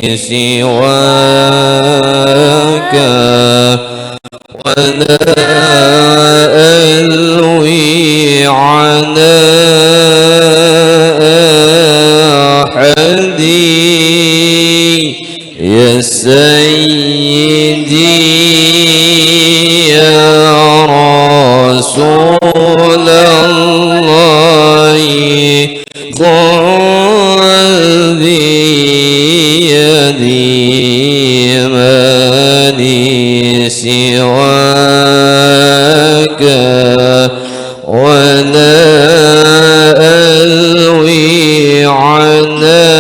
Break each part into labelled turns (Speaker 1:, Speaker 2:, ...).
Speaker 1: سواك ولا ألوي على أحد يا سيدي يا رسول الله خذ بيدي ما لي سواك ولا ألوي على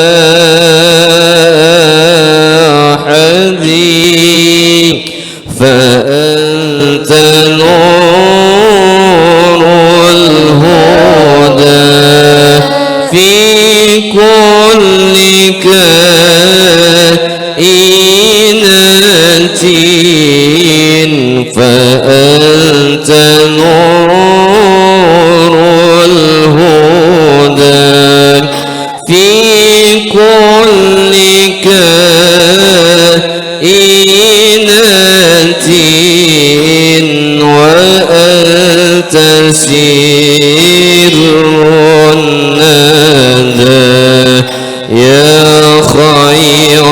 Speaker 1: أحد فأنت نور الهدى في كل كائنة فأنت نور الهدى في كل كائنة وأنت سر الندى يا خير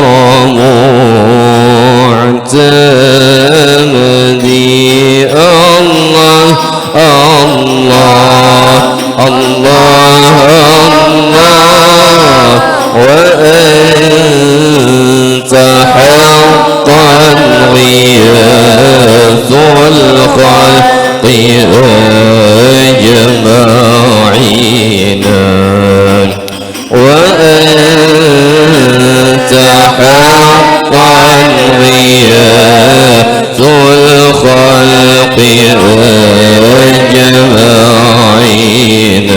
Speaker 1: معتمدي الله الله الله الله وأنت حقا غياث الخلق أجمعين وأنت حقا غياث الخلق أجمعين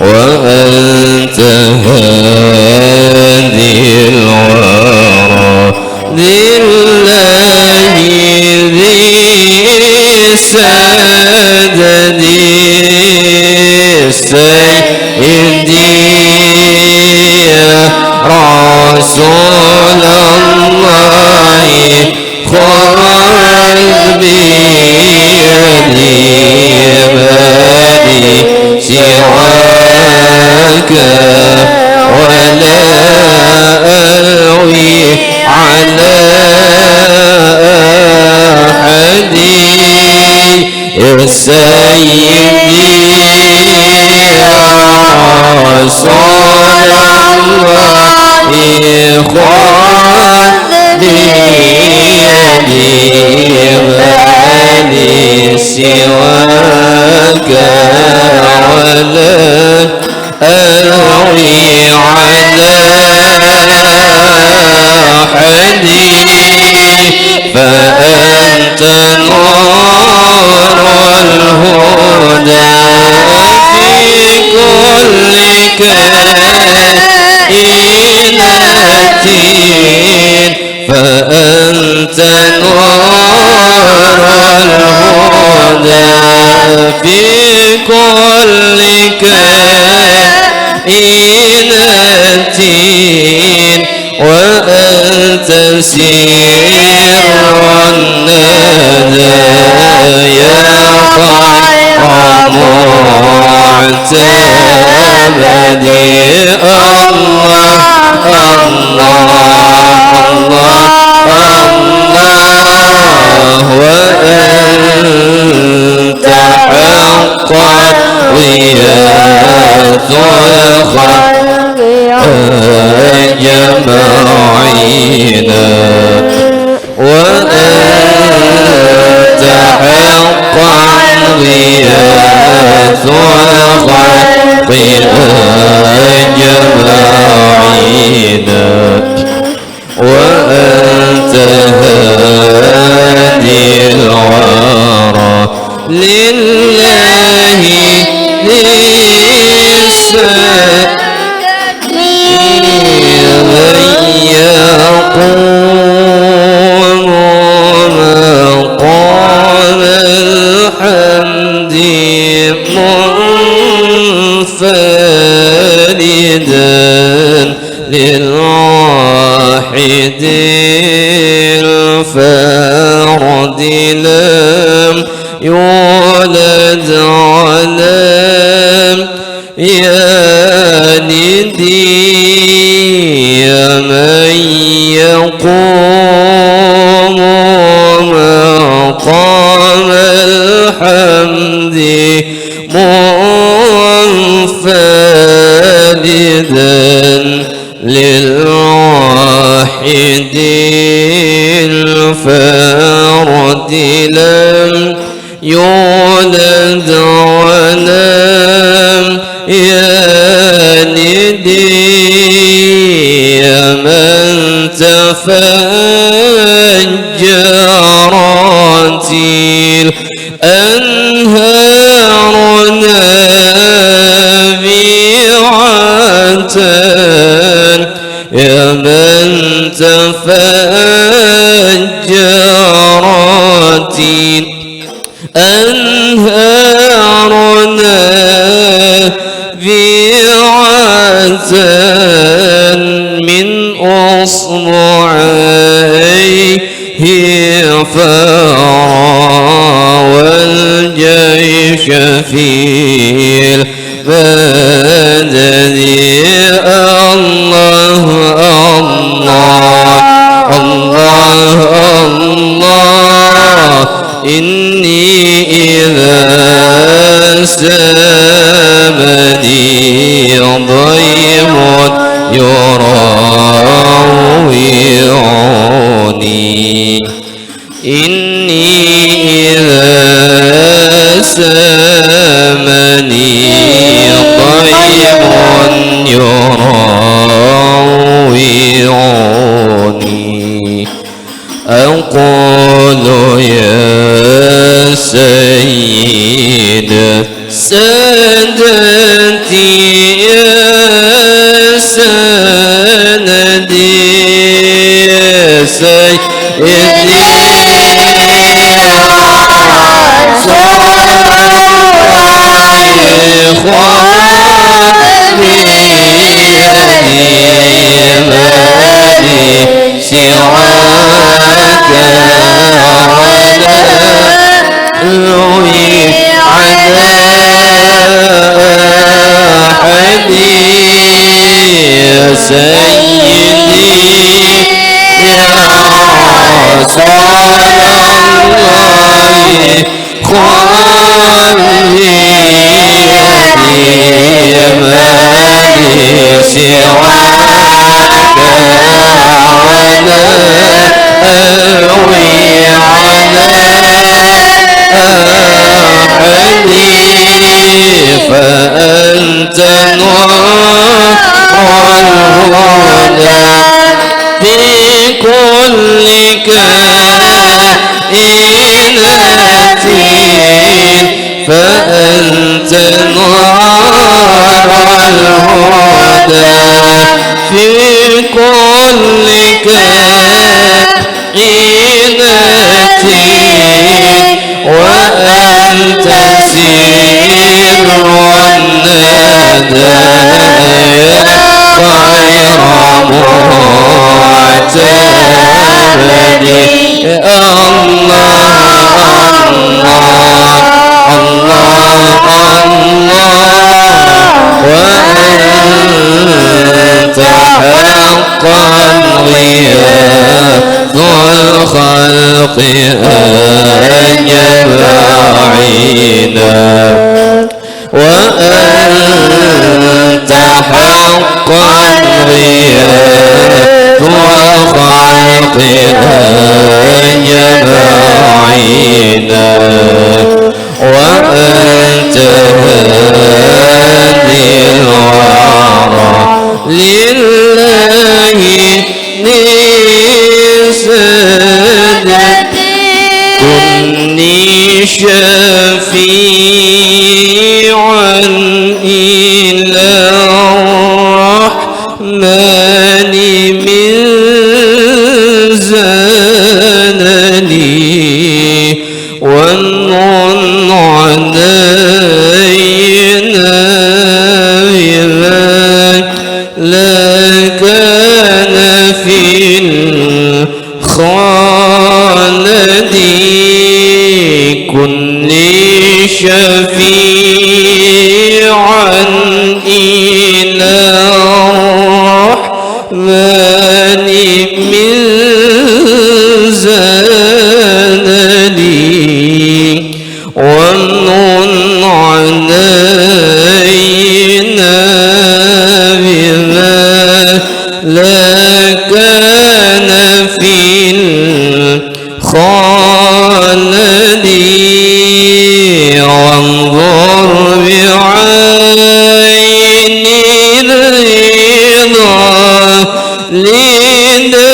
Speaker 1: وأنت هادي الورى لله ذي سدد سيدي يا رسول الله خذ بيدي مالي سواك ولا ألوي على أحد يا سيدي يا رسول الله خذ بيدي مالي سواك ولا ألوي على أحد فأنت نور الهدى في كل كائنة فأنت نور الهدى في كل كائنة وأنت سر الندى يا خير معتمدي الله الله الله الله وأنت حقا غياث الخلق أجمعين وأنت حقا غياث الخلق أجمعين وأنت هادي الورى لله للسائل من يقوم مقام الحمد منفردا الفرد لم يولد ولم يلد من يقوم مقام الحمد منفردا للواحد الفرد لم يولد ولم يلد من تفجرت الأنهار نابعة يا من تفجرت الأنهار نابعة من أصبعيه فرا والجيش في البدن الله الله الله الله إني إذا سامني ضيم يراوعني إني إذا سامني ضيم يراوعني أقول يا سيد سادتي يا سندي يا سيدي فأنت نور الهدى في كل كائنات فأنت نور الهدى في كل كائنات وأنت سر الندى غير معتمد وأنت حقا غياث الخلق أجمعين وأنت حقا غياث الخلق أجمعين وأنت هادي الورى لله نسدتي كني شفيعا إلى الرحمن من زنني خالدي كن لي شفيعا إلى الرحمن من زللي وامنن علينا بما لا كان في الخالد وانظر بعين الرضا لدائما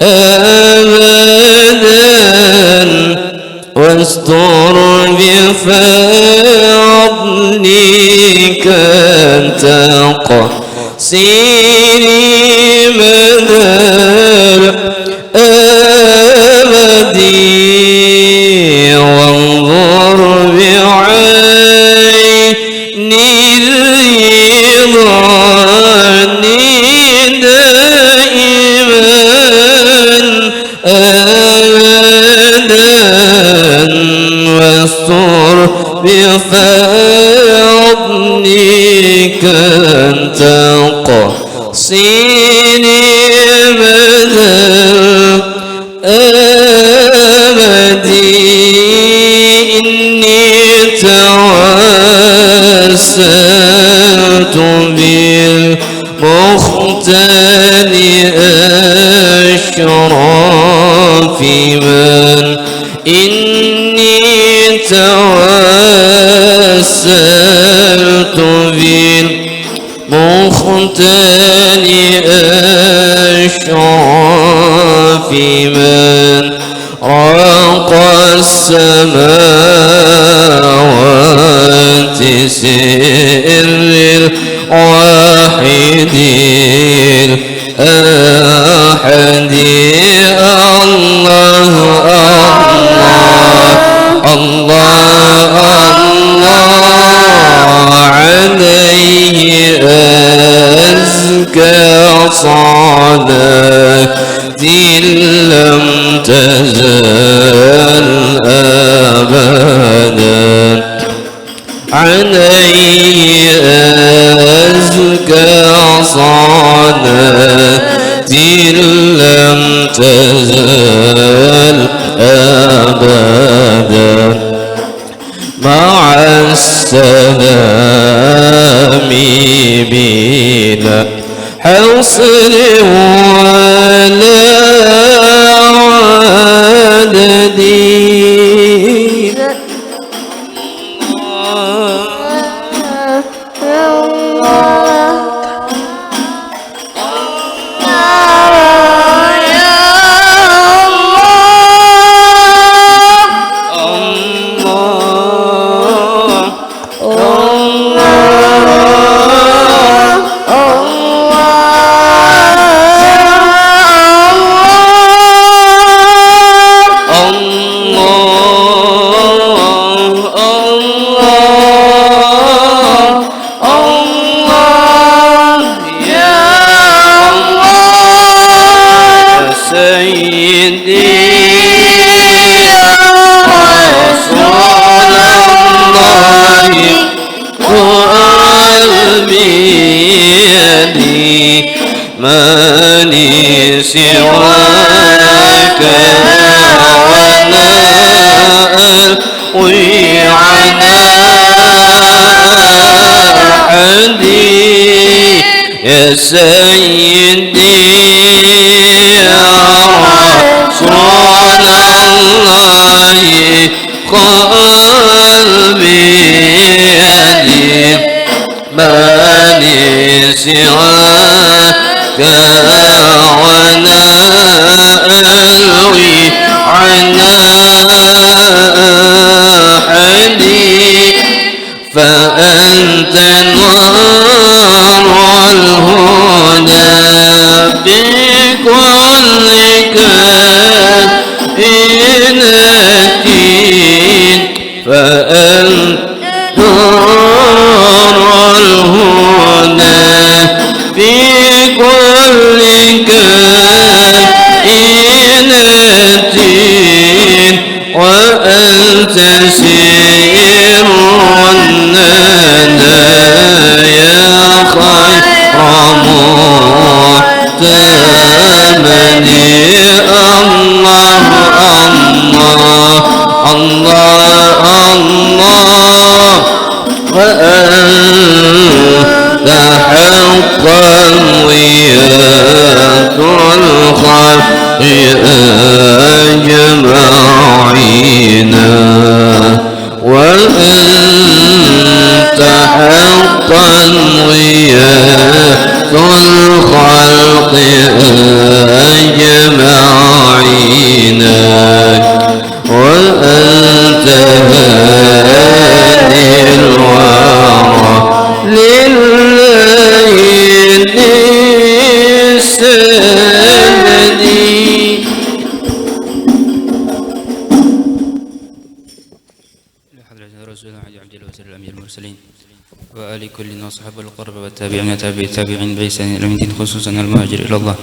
Speaker 1: أبدا واستر بفضلك تقصيري مدى أبدي وانظر بعين الرضا دائما أبدا واستر بفضلك تقصيني مدى أبدي إني توسلت بالمختال أشرف من إني توسلت بالمختال أشرف من راق السماوات سر الواحد الأحد الله الله الله عليه أزكى صلاة لم تزل أبدا عليه أزكى صلاة لم تزل أبدا مع السلام بلا حصر ولا عدد ما لي سواك وانا ألوي على أحدي يا سيدي يا رسول الله قلبي يدي ما لي سواك وانا ألوي على أحدي فأنت نور الهدى بكل كائنة فأنت نور الهدى في كل كائنات وأنت سر الندى يا خير مؤتمني الله الله الله الله وأنت حقا وياك الخلق أجمعين وأنت حقا وياك الخلق أجمعين وأنت هادي الورى لله السندي.
Speaker 2: لحضرة رسول الله عبد الله وسلم الأمير المرسلين وآل كل وصحبه القرب والتابعين التابعين بإحسان إلى يوم الدين خصوصا المهاجر إلى الله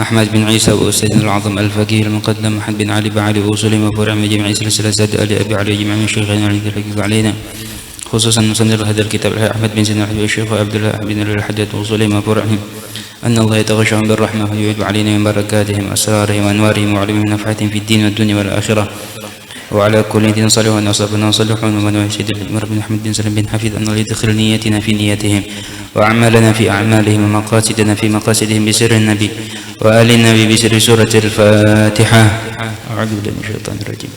Speaker 2: أحمد بن عيسى وأستاذنا العظم الفقيه المقدم محمد بن علي بعلي وأصولهم وفرع من جميع سلسلة سادة آل أبي علي جميع من شيخنا علي الحقيق علينا خصوصا مصنف هذا الكتاب أحمد بن سيدنا الحبيب الشيخ عبد الله بن الحداد وأصولهم وفرعهم أن الله يتغشهم بالرحمة ويعيد علينا من بركاتهم أسرارهم وأنوارهم وعلمهم نفعتهم في الدين والدنيا والآخرة وعلى كل دين صالح ونصبنا صالحون ومن وحيد الأمر بن أحمد بن سلم بن حفيظ أن الله يدخل نيتنا في نياتهم وأعمالنا في أعمالهم ومقاصدنا في مقاصدهم بسر النبي وآل النبي بسر سورة الفاتحة. أعوذ بالله من الشيطان الرجيم.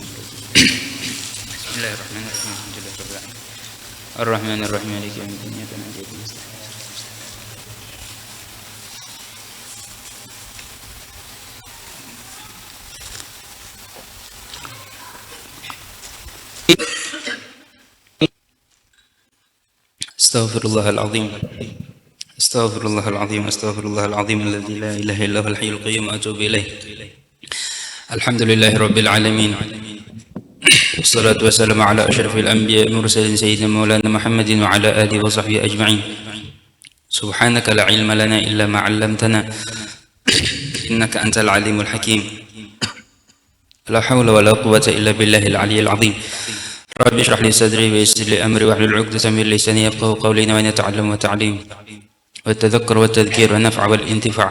Speaker 2: بسم الله الرحمن الرحيم الحمد لله رب العالمين الرحمن الرحيم مالك يوم الدين إياك نعبد وإياك نستعين. استغفر الله العظيم استغفر الله العظيم استغفر الله العظيم الذي لا اله الا هو الحي القيوم اتوب اليه. الحمد لله رب العالمين والصلاة والسلام على اشرف الانبياء المرسلين سيدنا مولانا محمد وعلى اله وصحبه اجمعين. سبحانك لا علم لنا الا ما علمتنا انك انت العليم الحكيم. لا حول ولا قوة الا بالله العلي العظيم. رب اشرح لي صدري ويسر لي امري واحلل عقدة من لساني يفقهوا قولي وان يتعلم وتعليم والتذكر والتذكير والنفع والانتفاع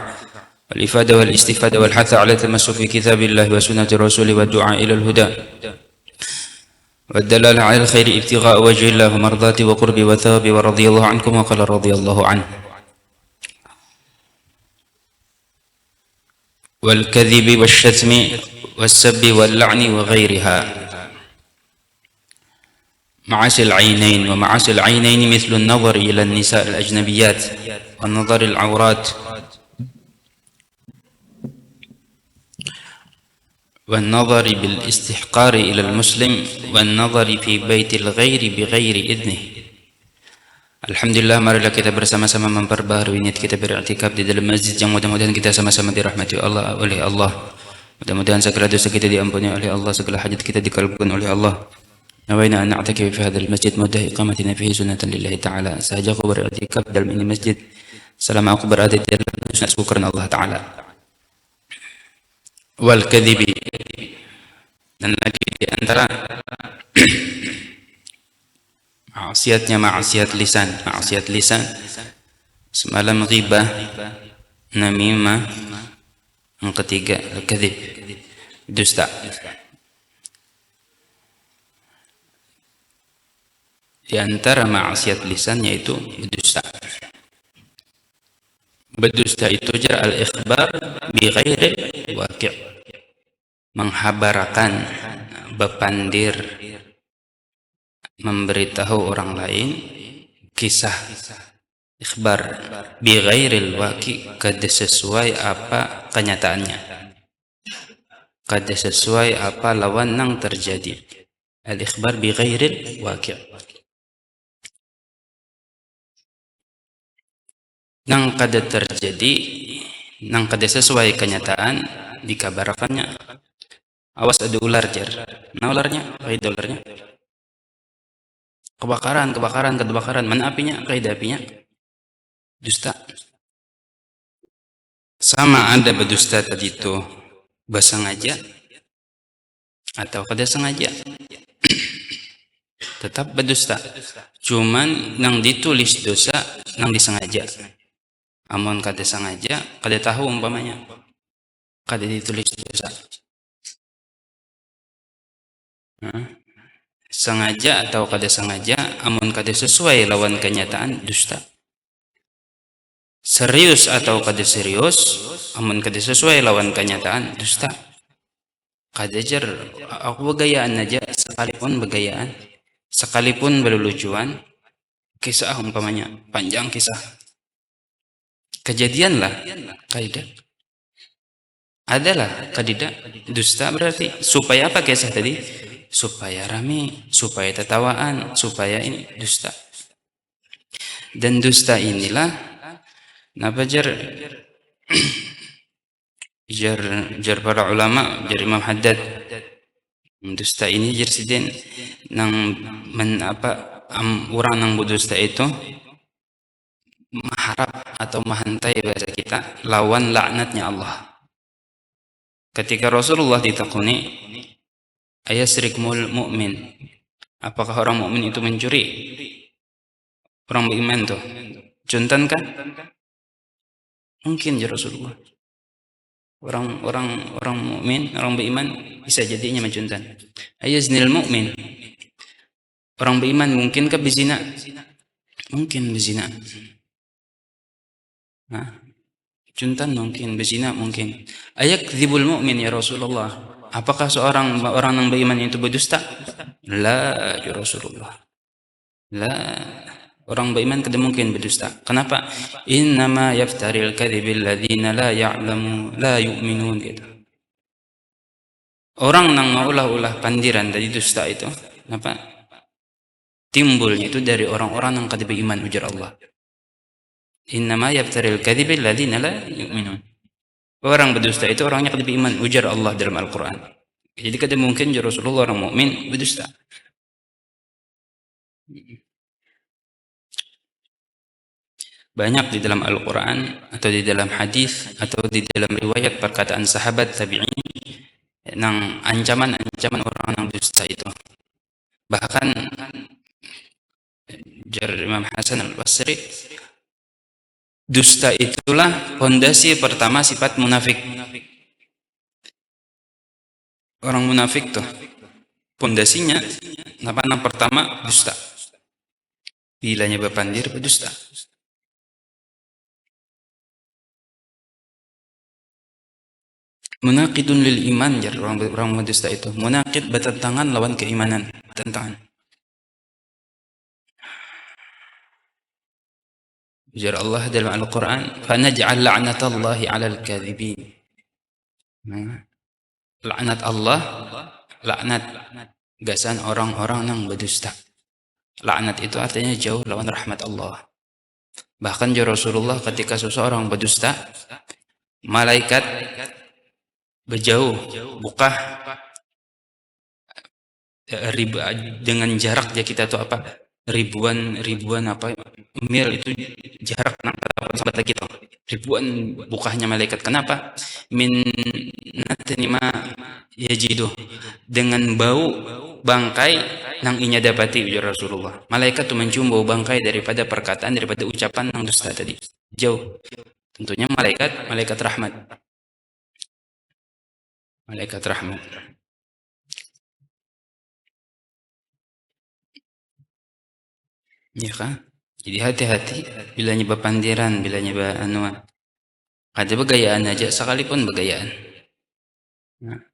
Speaker 2: والافادة والاستفادة والحث على التمسك في كتاب الله وسنة رسوله والدعاء الى الهدى والدلالة على الخير ابتغاء وجه الله ومرضاته وقربه وثوابه ورضي الله عنكم وقال رضي الله عنه. والكذب والشتم والسب واللعن وغيرها. معاصي العينين ومعاصي العينين مثل النظر إلى النساء الأجنبيات والنظر العورات والنظر بالاستحقار إلى المسلم والنظر في بيت الغير بغير إذنه. Alhamdulillah, marilah kita bersama-sama memperbaharui niat kita beriktikaf di dalam masjid yang mudah-mudahan kita sama-sama dirahmati Allah oleh Allah. Mudah-mudahan segala dosa kita diampuni oleh Allah, segala hajat kita dikabulkan oleh Allah. نوينا أن نعتكف في هذا المسجد مدة إقامتنا فيه سنة لله تعالى. Sahaja aku beriktikaf dalam ini masjid selama aku berada di dalam sunat karena Allah Ta'ala. Wal kadhibi, dan lagi di antara maksiatnya maksiat lisan. Semalam ghibah, namimah, yang ketiga al-kadhib, dusta. Di antara maksiat lisan yaitu berdusta. Berdusta itu jar al-ikhbar bi ghairi waqi', menghabarkan, bepandir, memberitahu orang lain kisah, ikhbar bi ghairil waqi', kada sesuai apa kenyataannya, kada sesuai apa lawan yang terjadi. Al-ikhbar bi ghairil waqi', nang kada terjadi, nang kada sesuai kenyataan dikabarkannya. Awas ada ular jar. Nah ularnya, kaidah ularnya. Kebakaran, mana apinya? Kaidah apinya. Dusta. Sama ada berdusta tadi itu bersengaja atau kada sengaja, tetap berdusta. Cuman nang ditulis dosa nang disengaja. Amun kada sengaja, kada tahu umpamanya, kada ditulis dosa. Sengaja atau kada sengaja, amun kada sesuai lawan kenyataan, dusta. Serius atau kada serius, amun kada sesuai lawan kenyataan, dusta. Kada jar aku begayaan aja, sekalipun begayaan, sekalipun berlucuan, kisah umpamanya panjang kisah, kejadian lah, kada adalah kadida dusta. Berarti supaya apa kisah tadi? Supaya rame, supaya tertawaan, supaya ini dusta. Dan dusta inilah napa jar jar para ulama, jar Imam Haddad, dusta ini jar siden nang orang nang berdusta itu mengharap atau menghantai bahasa kita lawan laknatnya Allah. Ketika Rasulullah ditakuni, ayasrikul mu'min, apakah orang mukmin itu mencuri? Orang beriman tuh juntan kan? Mungkin ya Rasulullah. Orang mukmin, orang beriman bisa jadinya mencuntan. Ayaznil mu'min, orang beriman mungkinkah berzina? Mungkin berzina. Juntan mungkin, berzina mungkin. Ayakdzibul mu'min ya Rasulullah, apakah seorang orang yang beriman itu berdusta? La ya Rasulullah. La, orang beriman kada mungkin berdusta. Kenapa? Innama yaftaril kadhibil ladzina la ya'lamu la yu'minun gitu. Orang nang maulah-ulah pandiran dari dusta itu, kenapa? Timbulnya itu dari orang-orang yang kada beriman, ujar Allah. Innama yaftaril kadhibil ladzina la yu'minun. Orang berdusta itu orangnya kada beriman, ujar Allah dalam Al-Qur'an. Jadi kada mungkin ya Rasulullah orang mukmin berdusta. Banyak di dalam Al-Quran atau di dalam hadis atau di dalam riwayat perkataan sahabat tabi'in nang ancaman-ancaman orang yang dusta itu. Bahkan jar Imam Hasan Al-Basri, dusta itulah fondasi pertama sifat munafik. Orang munafik tuh fondasinya apa? Yang pertama dusta. Bilanya berpandir berdusta. Munaqidun lil iman, jar orang berdusta itu. Munaqid bertentangan lawan keimanan, bertentangan. Ujar Allah dalam Al-Quran, "Fanaj'al la'natallahi 'alal kadhibin." Laknat Allah, laknat gasan orang-orang yang berdusta. Laknat itu artinya jauh lawan rahmat Allah. Bahkan Rasulullah ketika seseorang berdusta, malaikat berjauh, buka dengan jarak ya kita tuh apa? ribuan apa mil itu jarak sampai kita, ribuan bukahnya malaikat. Kenapa? Min natinima yajidu, dengan bau bangkai nang inya dapati, ujar Rasulullah. Malaikat tuh mencium bau bangkai daripada perkataan, daripada ucapan nang dusta tadi. Jauh. Tentunya malaikat rahmat. Malaikat rahmat. Ya kan? Jadi hati-hati bila nyoba pandiran, bila nyoba anuan. Ada begayaan aja, sekalipun begayaan. Nah,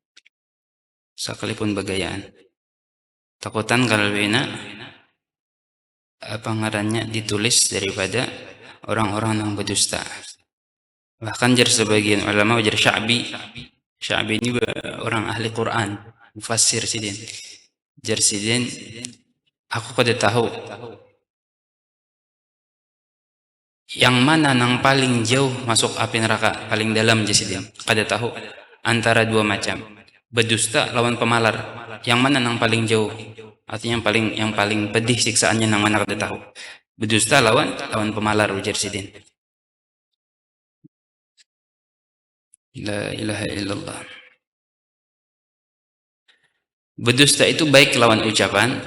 Speaker 2: sekalipun begayaan. Takutan kalau bina apa ngarannya ditulis daripada orang-orang yang berdusta. Bahkan jar sebagian ulama, jar Sya'bi ini orang ahli Quran, mufassir sidin. Jar sidin, aku kada tahu yang mana nang paling jauh masuk api neraka, paling dalam jasidin. Kada tahu antara dua macam, berdusta lawan pemalar. Yang mana nang paling jauh? Artinya yang paling pedih siksaannya nang mana kada tahu. Berdusta lawan pemalar, ujar sidin. La ilaha illallah. Berdusta itu baik lawan ucapan,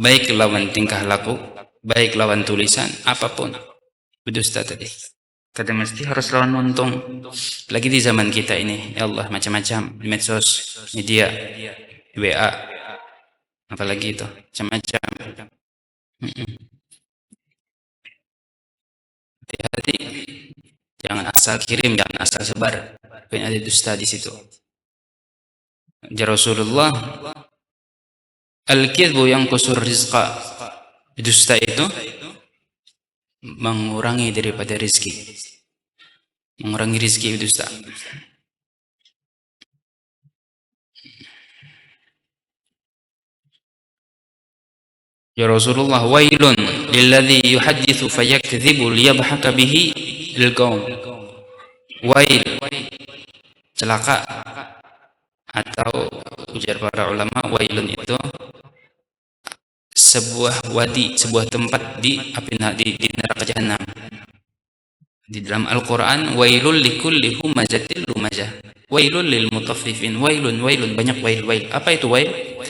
Speaker 2: baik lawan tingkah laku, baik lawan tulisan, apapun. Berdusta tadi. Kata mesti harus lawan untung. Lagi di zaman kita ini, ya Allah, macam-macam. Medsos, media, WA, apalagi itu, macam-macam. Hati-hati. Jangan asal kirim, jangan asal sebar. Banyak ada dusta di situ. Ya Rasulullah, al-kidbu yang kusur rizqa. Dusta itu mengurangi daripada rizki. Mengurangi rizki dusta. Ya Rasulullah, wailun lilladhi yuhadithu fayakdhibu liyabhaka bihi lilqawm. Wail, celaka, atau ujar para ulama, wailun itu sebuah wadi, sebuah tempat di api di neraka jahanam. Di dalam Al-Quran, wailul likulli humazatil lumazah, wailul lil mutaffifin, wailun, wailun, banyak wail. Apa itu wail?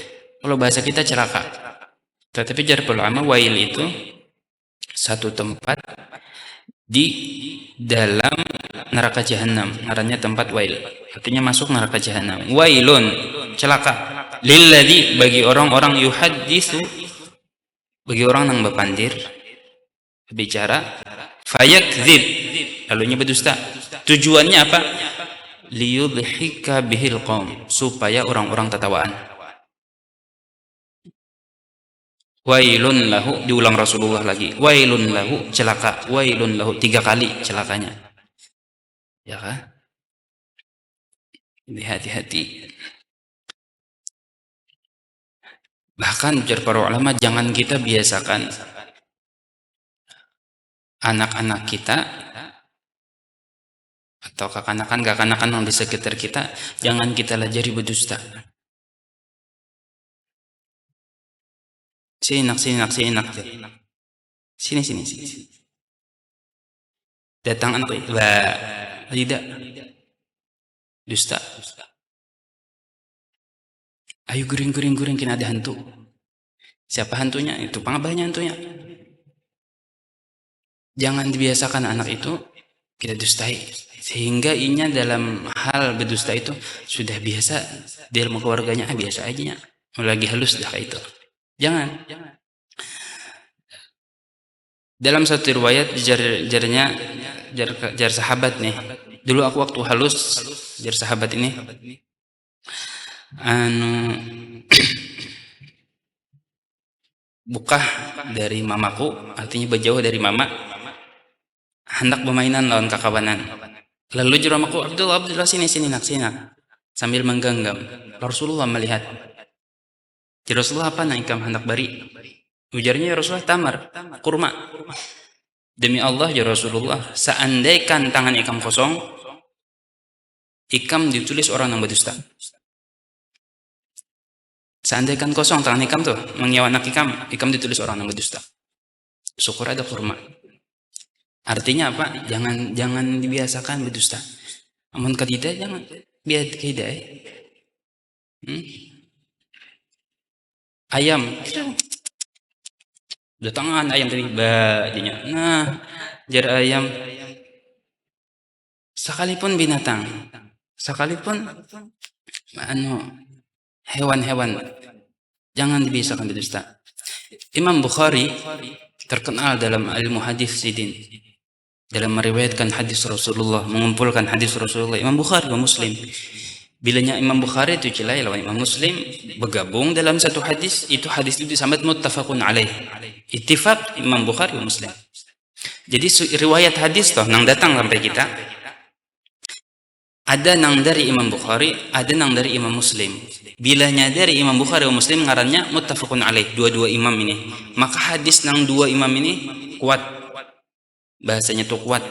Speaker 2: Kalau bahasa kita celaka. Tetapi jar ulama, wail itu satu tempat di dalam neraka jahanam, ngarannya tempat wail, artinya masuk neraka jahanam. Wailun, celaka, lilladzi, bagi orang-orang, yuhaddisu, bagi orang yang berpandir, bicara, fayakdzib, lalunya berdusta. Tujuannya apa? Liyudhika bihil qaum, supaya orang-orang tertawaan. Wailun lahu, diulang Rasulullah lagi, wailun lahu, celaka, wailun lahu, 3 kali celakanya. Ya kan? Hati-hati. Bahkan ujar para ulama, jangan kita biasakan anak-anak kita atau kekanakan yang di sekitar kita, jangan kita lajari berdusta. Sini. Datang anak itu, tidak, dusta. Ayo guring, kena ada hantu. Siapa hantunya? Itu pengabahnya hantunya. Jangan dibiasakan anak itu kita dustai, sehingga inya dalam hal berdusta itu sudah biasa. Di dalam keluarganya biasa aja, lagi halus dah itu. Jangan. Dalam satu riwayat jar sahabat nih. Dulu aku waktu halus jar sahabat ini, buka dari mamaku, artinya berjauh dari mama, hendak bermainan lawan kakawanan. Lalu juramaku, Abdullah, sini nak, sambil menggenggam. Rasulullah melihat. Ya Rasulullah, apa ikam hendak bari? Ujarnya, ya Rasulullah, tamar, kurma. Demi Allah, ya Rasulullah, seandainya tangan ikam kosong, ikam ditulis orang yang berdusta. Seandainya kosong tangan ikam tuh, mengiawanak ikam ditulis orang yang berdusta. Syukur ada kurma. Artinya apa? Jangan dibiasakan berdusta. Amun kadida jangan biar kadida. Ayam, datangan ayam tadi, badinya. Nah, jar ayam. Sekalipun binatang, sekalipun hewan-hewan, jangan dibiasakan berdusta. Imam Bukhari terkenal dalam ilmu hadis sidin, dalam meriwayatkan hadis Rasulullah, mengumpulkan hadis Rasulullah. Imam Bukhari dan Muslim. Bilanya Imam Bukhari itu celai lawan Imam Muslim bergabung dalam satu hadis, itu hadis itu disambut muttafaqun alaih. Ittifaq Imam Bukhari dan Muslim. Jadi riwayat hadis toh nang datang sampai kita, ada nang dari Imam Bukhari, ada nang dari Imam Muslim. Bilanya dari Imam Bukhari dan Muslim ngarannya muttafaqun alaih, dua-dua imam ini. Maka hadis nang dua imam ini kuat. Bahasanya tuh kuat.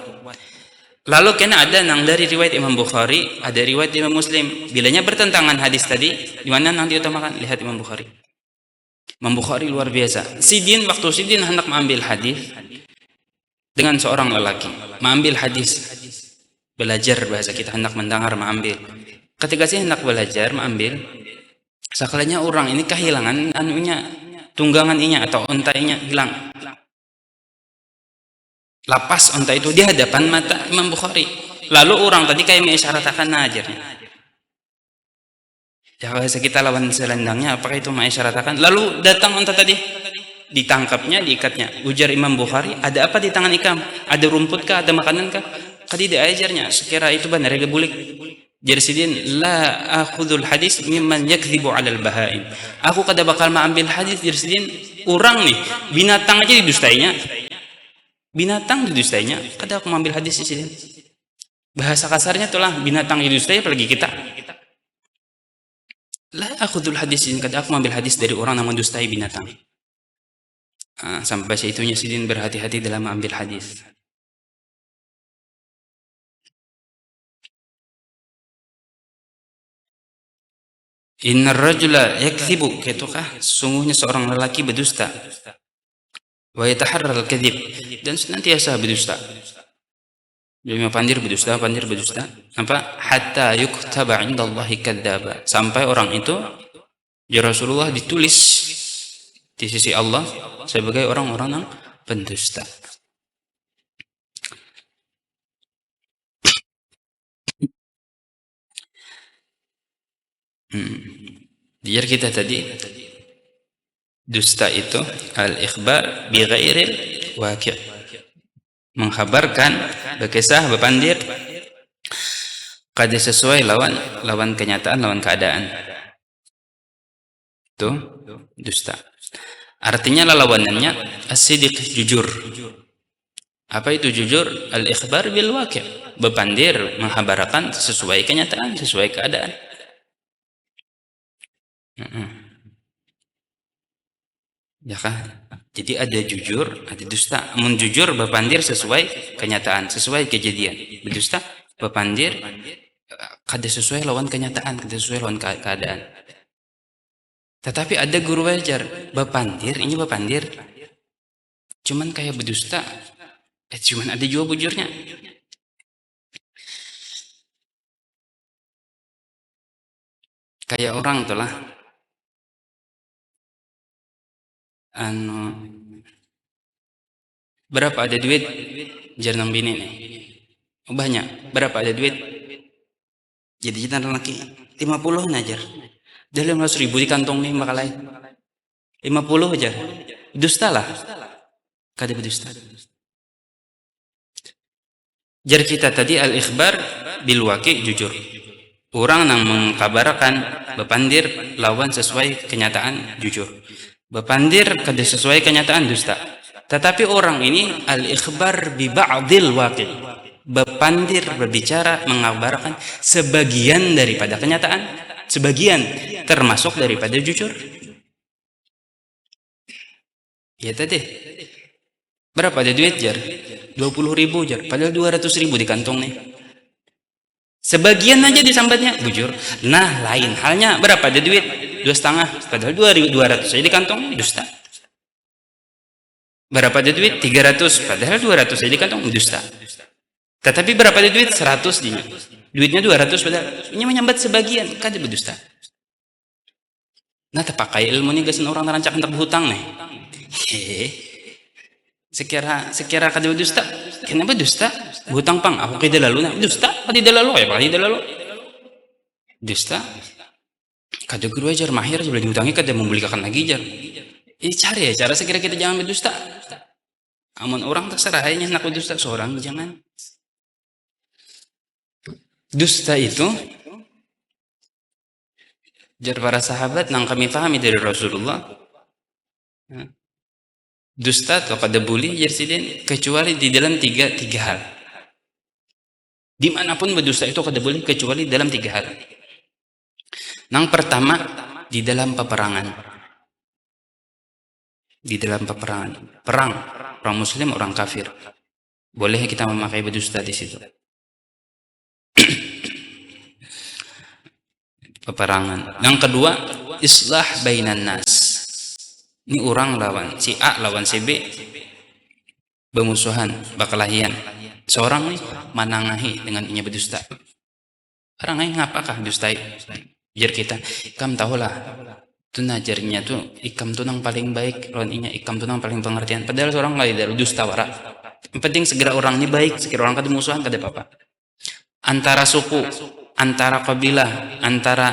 Speaker 2: Lalu kena ada nang dari riwayat Imam Bukhari, ada riwayat Imam Muslim. Bilanya bertentangan hadis tadi, di mana nang diutamakan? Lihat Imam Bukhari. Imam Bukhari luar biasa. Waktu Sidin hendak mengambil hadis dengan seorang lelaki, mengambil hadis. belajar bahasa kita, hendak mendengar, mengambil. Ketika saya hendak belajar, mengambil, sekalinya orang ini kehilangan anunya, tunggangan inya atau ontainya hilang. Lapas onta itu di hadapan mata Imam Bukhari. Lalu orang tadi kayak mengisyaratkan ajarnya. Ya bahasa kita lawan selendangnya, apakah itu mengisyaratkan? Lalu datang onta tadi, ditangkapnya, diikatnya. Ujar Imam Bukhari, ada apa di tangan ikam? Ada rumput kah? Ada makanan kah? Tadi diajarnya, sekira itu benar ya bulik. Jersidin, la akhudul hadis mimman yakzibu alal bahaim. Aku kada bakal mengambil hadis jersidin, orang nih, binatang aja didustainya. Binatang didustainya, kada aku mengambil hadis di sini. Bahasa kasarnya itulah binatang didustai, apalagi kita. La akhudul hadis, kada aku mengambil hadis dari orang yang mendustai binatang. Sampai seitunya sidin berhati-hati dalam mengambil hadis. Innar rajula yakdzibu, kaitukah sungguhnya seorang lelaki berdusta. Wa yataharral kadzib, dan senantiasa berdusta. Jadi pandir berdusta, apa? Hatta yuktaba 'indallahi kadzdzaba, sampai orang itu ya Rasulullah ditulis di sisi Allah sebagai orang-orang yang pendusta. Biar kita tadi dusta itu al-ikhbar bi ghairil waqi', mengkhabarkan berkisah berpandir kada sesuai lawan kenyataan, lawan keadaan. Itu dusta. Artinya lawanannya as-sidq, jujur. Apa itu jujur? Al-ikhbar bil waqi', berpandir mengkhabarkan sesuai kenyataan, sesuai keadaan. Ya kan? Jadi ada jujur, ada dusta. Mun jujur berpandir sesuai kenyataan, sesuai kejadian. Berdusta berpandir kada sesuai lawan kenyataan, kada sesuai lawan keadaan. Tetapi ada guru wajar berpandir, ini berpandir cuman kayak berdusta, cuman ada juga bujurnya. Kayak orang tuh lah, berapa ada duit jarang bini nih, banyak. Berapa ada duit jadi kita laki 50 najar, dalam 100.000 di kantong nih makalai 50 aja, dusta lah, kada berdusta. Jar kita tadi al-ikhbar bil waqi', jujur. Orang yang mengkabarkan berpandir lawan sesuai kenyataan, jujur. Berpandir kada sesuai kenyataan, dusta. Tetapi orang ini al-ikhbar bi ba'dil waqi', berpandir, berbicara, mengabarkan sebagian daripada kenyataan, sebagian termasuk daripada jujur. Ya tadi berapa ada duit jar? 20.000 jar, padahal 200.000 di kantong nih. Sebagian aja disambatnya bujur. Nah lain halnya, berapa ada duit? 2,5, padahal 2.200 aja di kantong, dusta. Berapa ada duit? 300, padahal 200 aja di kantong, dusta. Tetapi berapa ada duit? 100 dinya, duitnya 200, padahal ini menyambat sebagian, kada berdusta. Nah terpakai ilmu ini gasan orang terancak untuk berhutang nih. Sekira kada berdusta, kenapa dusta? Berhutang pang, aku kada lalu nah, dusta, kada lalu ya, kada lalu. Dusta, kada guru ajar mahir sebelum dihutangi kada membelikan lagi jar. Ini cari ya cara sekira kita jangan berdusta. Amun orang terserah hanya nak berdusta seorang jangan. Dusta itu jar para sahabat nang kami pahami dari Rasulullah. Dusta atau kada boleh jersidin kecuali di dalam tiga hal. Dimanapun berdusta itu kada boleh kecuali dalam 3 hal. Yang pertama di dalam peperangan. Di dalam peperangan, perang muslim, orang kafir, boleh kita memakai berdusta di situ. Peperangan. Yang kedua, islah bainan nas. Ini orang lawan si A lawan si B, bermusuhan, berkelahian. Seorang nih manangahi dengan inya berdusta. Orang lain ngapakah dustai? Ujar kita, ikam tahulah. Itu najarnya tuh ikam tuh nang paling baik, lawan inya ikam tuh nang paling pengertian. Padahal seorang lain dari dusta wara. Yang penting segera orang ini baik, segera orang kada musuhan kada apa-apa. Antara suku, antara kabilah, antara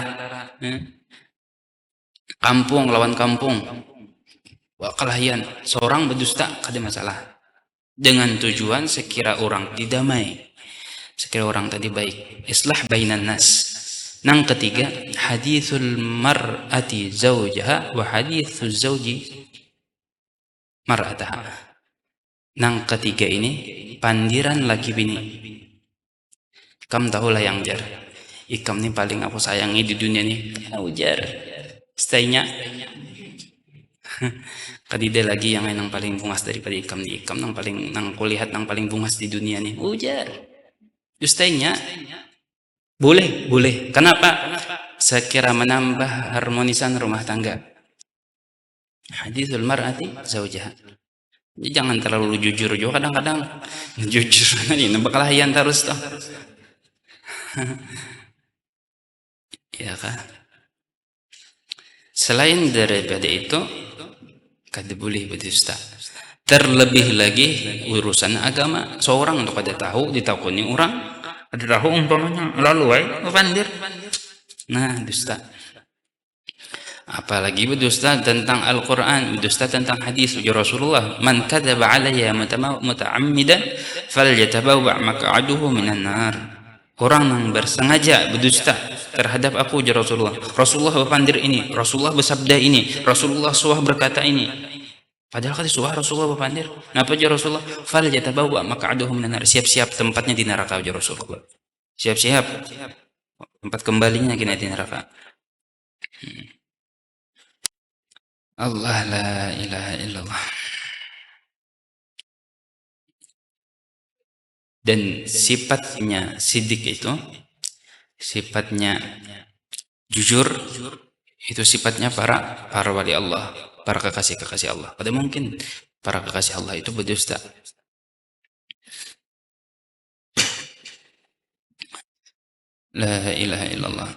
Speaker 2: kampung lawan kampung. Kelahian seorang berdusta kada masalah. Dengan tujuan sekira orang didamai, sekira orang tadi baik. Islah bainan nas. Nang ketiga, hadithul mar'ati zawjaha wa hadithul zawji mar'ataha. Nang ketiga ini pandiran laki bini. Kam tahulah yang jar. Ikam ni paling aku sayangi di dunia ni. Ujar. Staynya. Kadida lagi yang paling bungas daripada ikam ni. Ikam nang paling nang kulihat nang paling bungas di dunia ni. Ujar. Justanya boleh. Kenapa? Sekira menambah harmonisan rumah tangga. Hadithul mar'ati zawjaha. Jangan terlalu jujur juga kadang-kadang. Jujur ini nampak kelahian terus toh. Ya kan? Selain daripada itu, kada boleh berdusta. Terlebih lagi urusan agama. Seorang untuk kada tahu ditakuni orang, kada tahu umpamanya lalu ay pandir. Nah, dusta. Apalagi berdusta tentang Al-Quran, berdusta tentang hadis Rasulullah. Man kadzaba alayya muta'ammidan falyatabawwa' maq'adahu minan nar. Orang yang bersengaja berdusta terhadap aku Rasulullah. Rasulullah berpandir ini, Rasulullah bersabda ini, Rasulullah suah berkata ini. Padahal kan suah Rasulullah berpandir. Napa Rasulullah? Falyatabawwa' maq'adahu minan nar. Siap-siap tempatnya di neraka Rasulullah. Siap-siap tempat kembalinya kena di neraka. Allah la ilaha illallah. Dan sifatnya sidik itu, sifatnya jujur, itu sifatnya para wali Allah, para kekasih-kekasih Allah. Pada mungkin para kekasih Allah itu berdusta. La ilaha illallah.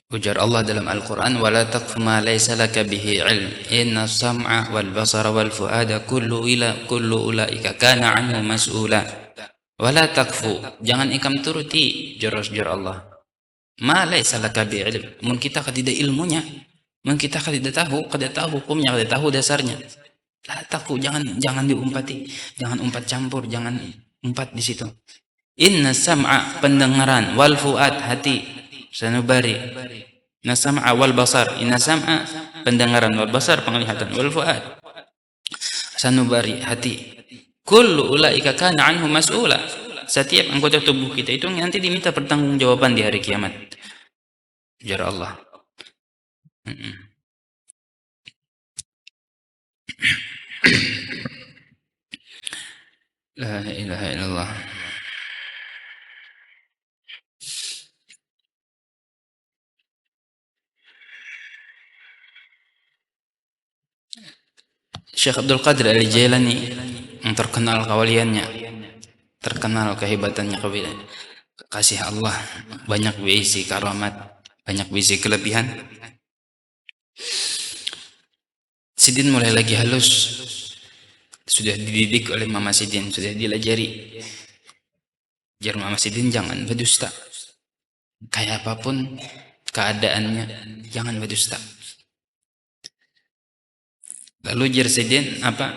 Speaker 2: Ujar Allah dalam Al-Quran, وَلَا تَقْفُ مَا لَيْسَ لَكَ بِهِ عِلْمٍ إِنَّ السَّمْعَ وَالْبَصَرَ وَالْفُؤَادَ كُلُّ أُولَئِكَ كَانَ عَنْهُ مَسْئُولًا. وَلَا تَقْفُ, jangan ikam turuti jar Allah. مَا لَيْسَ لَكَ بِهِ عِلْمٍ, mun kita kada ilmunya, mun kita kada tahu hukumnya, kada tahu dasarnya. La taqfu, jangan diumpati, jangan umpat campur, jangan umpat di situ. Inna sam'a, pendengaran, wal fuad, hati, sanubari. Nasam'a wal basar, inna sam'a, pendengaran, wal basar, penglihatan, wal fuad, sanubari, hati. Kullu ulaika kana anhu mas'ula. Setiap anggota tubuh kita itu nanti diminta pertanggungjawaban di hari kiamat. Ujar Allah. La ilaha illallah. Syekh Abdul Qadir Al-Jailani yang terkenal kawaliannya, terkenal kehebatannya, kasih Allah, banyak berisi karamat, banyak berisi kelebihan. Sidin mulai lagi halus, sudah dididik oleh Mama Sidin, sudah dilajari. Jar Mama Sidin, jangan berdusta. Kayak apapun keadaannya, jangan berdusta. Lalu jar Sidin apa?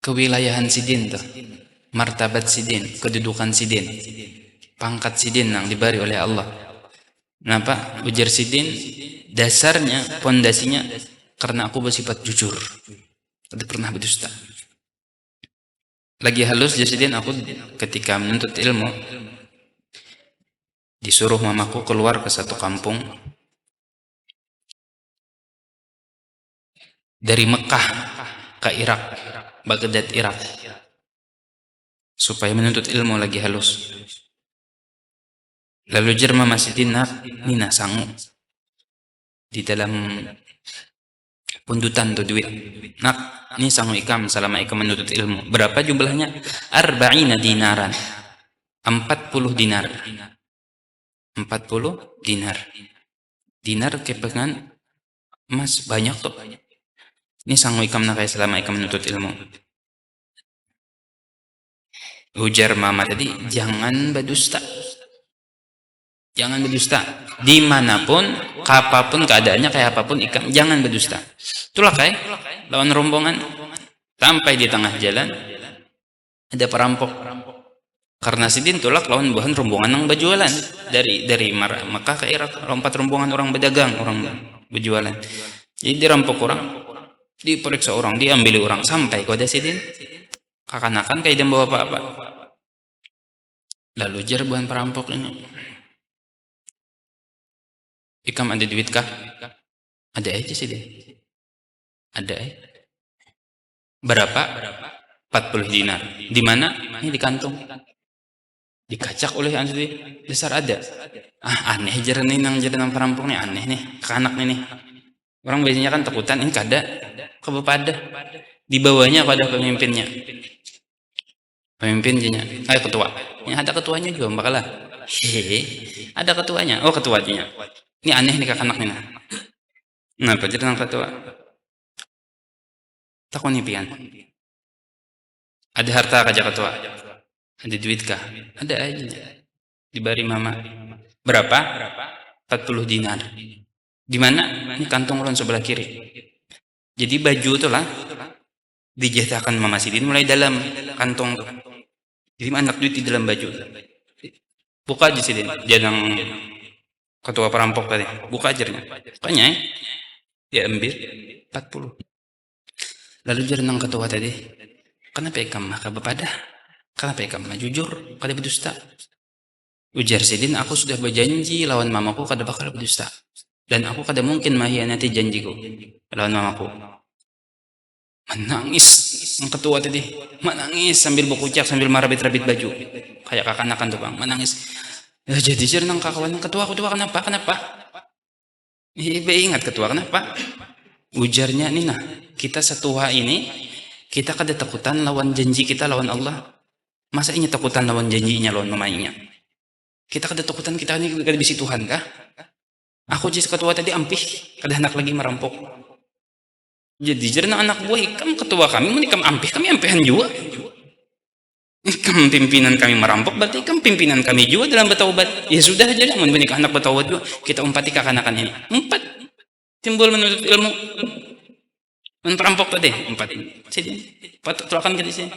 Speaker 2: Kewilayahan Sidin tuh, martabat Sidin, kedudukan Sidin, pangkat Sidin yang diberi oleh Allah. Kenapa? Ujar Sidin, dasarnya, pondasinya karena aku bersifat jujur, tidak pernah berdusta. Lagi halus Sidin, aku ketika menuntut ilmu disuruh mamaku keluar ke satu kampung dari Mekah ke Irak, Baghdad, Irak, supaya menuntut ilmu lagi halus. Lalu jerma masih dinak, nina sangu di dalam pundutan tuh duit. Nak, ini sangu ikam selama ikam menuntut ilmu. Berapa jumlahnya? 40 dinaran. 40 dinar. 40 dinar. Dinar kepengan emas banyak tuh. Ini sangu ikam nak selama ikam menuntut ilmu. Ujar mama tadi, jangan berdusta. Jangan berdusta. Dimanapun, apapun keadaannya, kayak apapun ikam, jangan berdusta. Itulah kayak lawan rombongan. Sampai di tengah jalan, ada perampok. Karena sidin tulak lawan bahan rombongan yang berjualan. Dari Makkah ke Irak, lompat rombongan orang berdagang, orang berjualan. Jadi dirampok orang, diperiksa orang, diambil orang, sampai kepada sidin. Kakanakan kayak dia bawa apa-apa. Lalu jar bahan perampok ini, ikam ada duit kah? Ada aja sih deh. Ada Berapa? 40 dinar. Di mana? Ini di kantong. Dikacak oleh anjir. Besar ada. Aneh jar nih nang jadi perampok nih, aneh nih. Kanak nih. Orang biasanya kan takutan, ini kada kebepada. Dibawanya pada pemimpinnya. Pemimpinnya, ketua. Ini ada ketuanya juga, bakalah. Ada ketuanya. Oh, ketuanya. Ini aneh nih kakanak nih. Nah, jadi nang ketua. Takon nih pian. Ada harta kaja ketua. Ada duit kah? Ada aja. Dibari mama. Berapa? 40 dinar. Di mana? Ini kantong ulun sebelah kiri. Jadi baju itu lah dijatahkan mama sidin mulai dalam kantong tuh. Jadi anak duit di dalam baju. Buka aja sidin. Jangan ketua perampok tadi. Buka ajarnya. Bukanya dia ambil 40. Lalu jernang ketua tadi. Kenapa ikam maka bepada? Kenapa ikam jujur? Kada berdusta. Ujar sidin, aku sudah berjanji lawan mamaku kada bakal berdusta. Dan aku kada mungkin mengkhianati janjiku lawan mamaku. Menangis yang ketua tadi, menangis sambil berkucak, sambil marabit-rabit baju kayak kakanakan tuh bang, menangis. Ya, jadi jernang kawan ketua kenapa? Ingat ketua kenapa? Ujarnya nih, nah kita setua ini kita kada takutan lawan janji kita lawan Allah. Masa ini takutan lawan janjinya lawan mamainya? Kita kada takutan kita ini kada bisi Tuhan kah? Aku jadi ketua tadi ampih, kada hendak lagi merampok. Jadi jernang anak buah ikam ketua kami, ikam ampih, kami ampihan juga. Ikam pimpinan kami merampok, berarti ikam pimpinan kami juga dalam bertaubat. Ya sudah aja, mun benik anak bertaubat juga, kita umpati kakanakan ini. 4 timbul menuntut ilmu. Perampok tadi, 4. Sini, patulakan kita sini.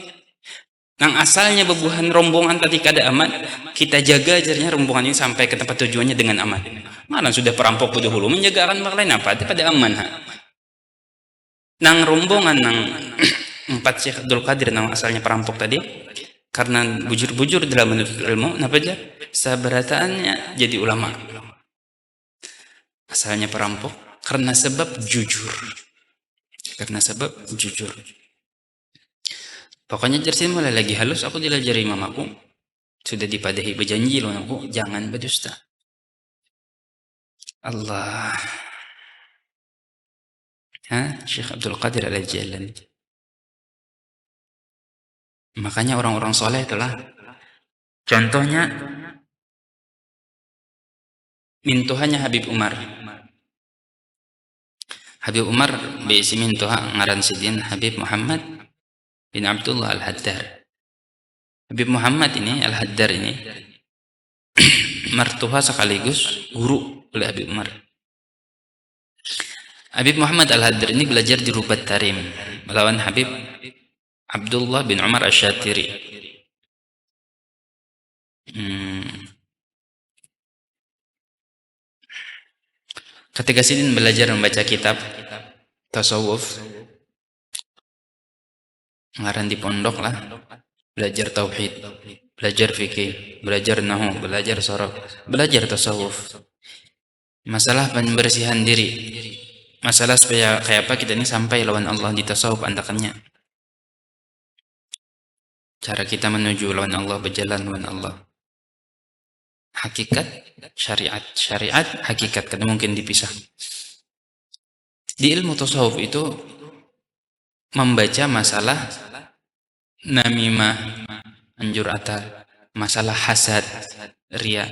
Speaker 2: Nang asalnya bebuhan rombongan tadi kada aman, kita jaga ajarnya rombongan ini sampai ke tempat tujuannya dengan aman. Malah sudah perampok berdahulu menjaga akan lain apa? Pada aman. Nang rombongan nang 4 Syekh Abdul Qadir nang asalnya perampok tadi, karena bujur-bujur dalam menuntut ilmu, kenapa aja? Sabarataannya jadi ulama. Asalnya perampok karena sebab jujur. Pokoknya jersin mulai lagi halus, aku dilajari mamaku. Sudah dipadahi berjanji lawan aku, jangan berdusta. Allah. Syekh Abdul Qadir Al-Jailani. Makanya orang-orang soleh itulah. Contohnya mintuhannya Habib Umar. Habib Umar biasa mintuha ngaran sidin Habib Muhammad bin Abdullah Al-Haddar. Habib Muhammad ini Al-Haddar ini mertua sekaligus guru oleh Habib Umar. Habib Muhammad Al-Haddar ini belajar di Rubat Tarim melawan Habib Abdullah bin Umar Asy-Syatiri. Ketika sidin belajar membaca kitab tasawuf, ngaran di pondok lah, belajar tauhid, belajar fikih, belajar nahwu, belajar sharaf, belajar tasawuf. Masalah pembersihan diri. Masalah supaya kayak apa kita ini sampai lawan Allah di tasawuf andakannya. Cara kita menuju lawan Allah, berjalan lawan Allah. hakikat, syariat. Syariat, hakikat, karena mungkin dipisah. Di ilmu tasawuf itu membaca masalah namimah, anjur atar, masalah hasad, ria,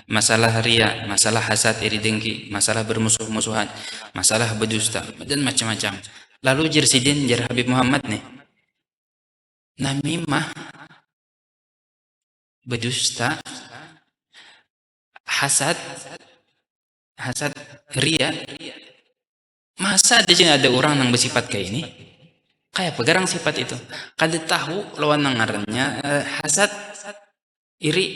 Speaker 2: masalah hasad, iri dengki, masalah bermusuh-musuhan, masalah berdusta, dan macam-macam. Lalu Jersidin, Jar Habib Muhammad nih, namimah, berdusta, hasad, ria, masa di sini ada orang yang bersifat kayak ini? Kayak pegarang sifat itu. Kada tahu lawan ngarannya hasad, iri,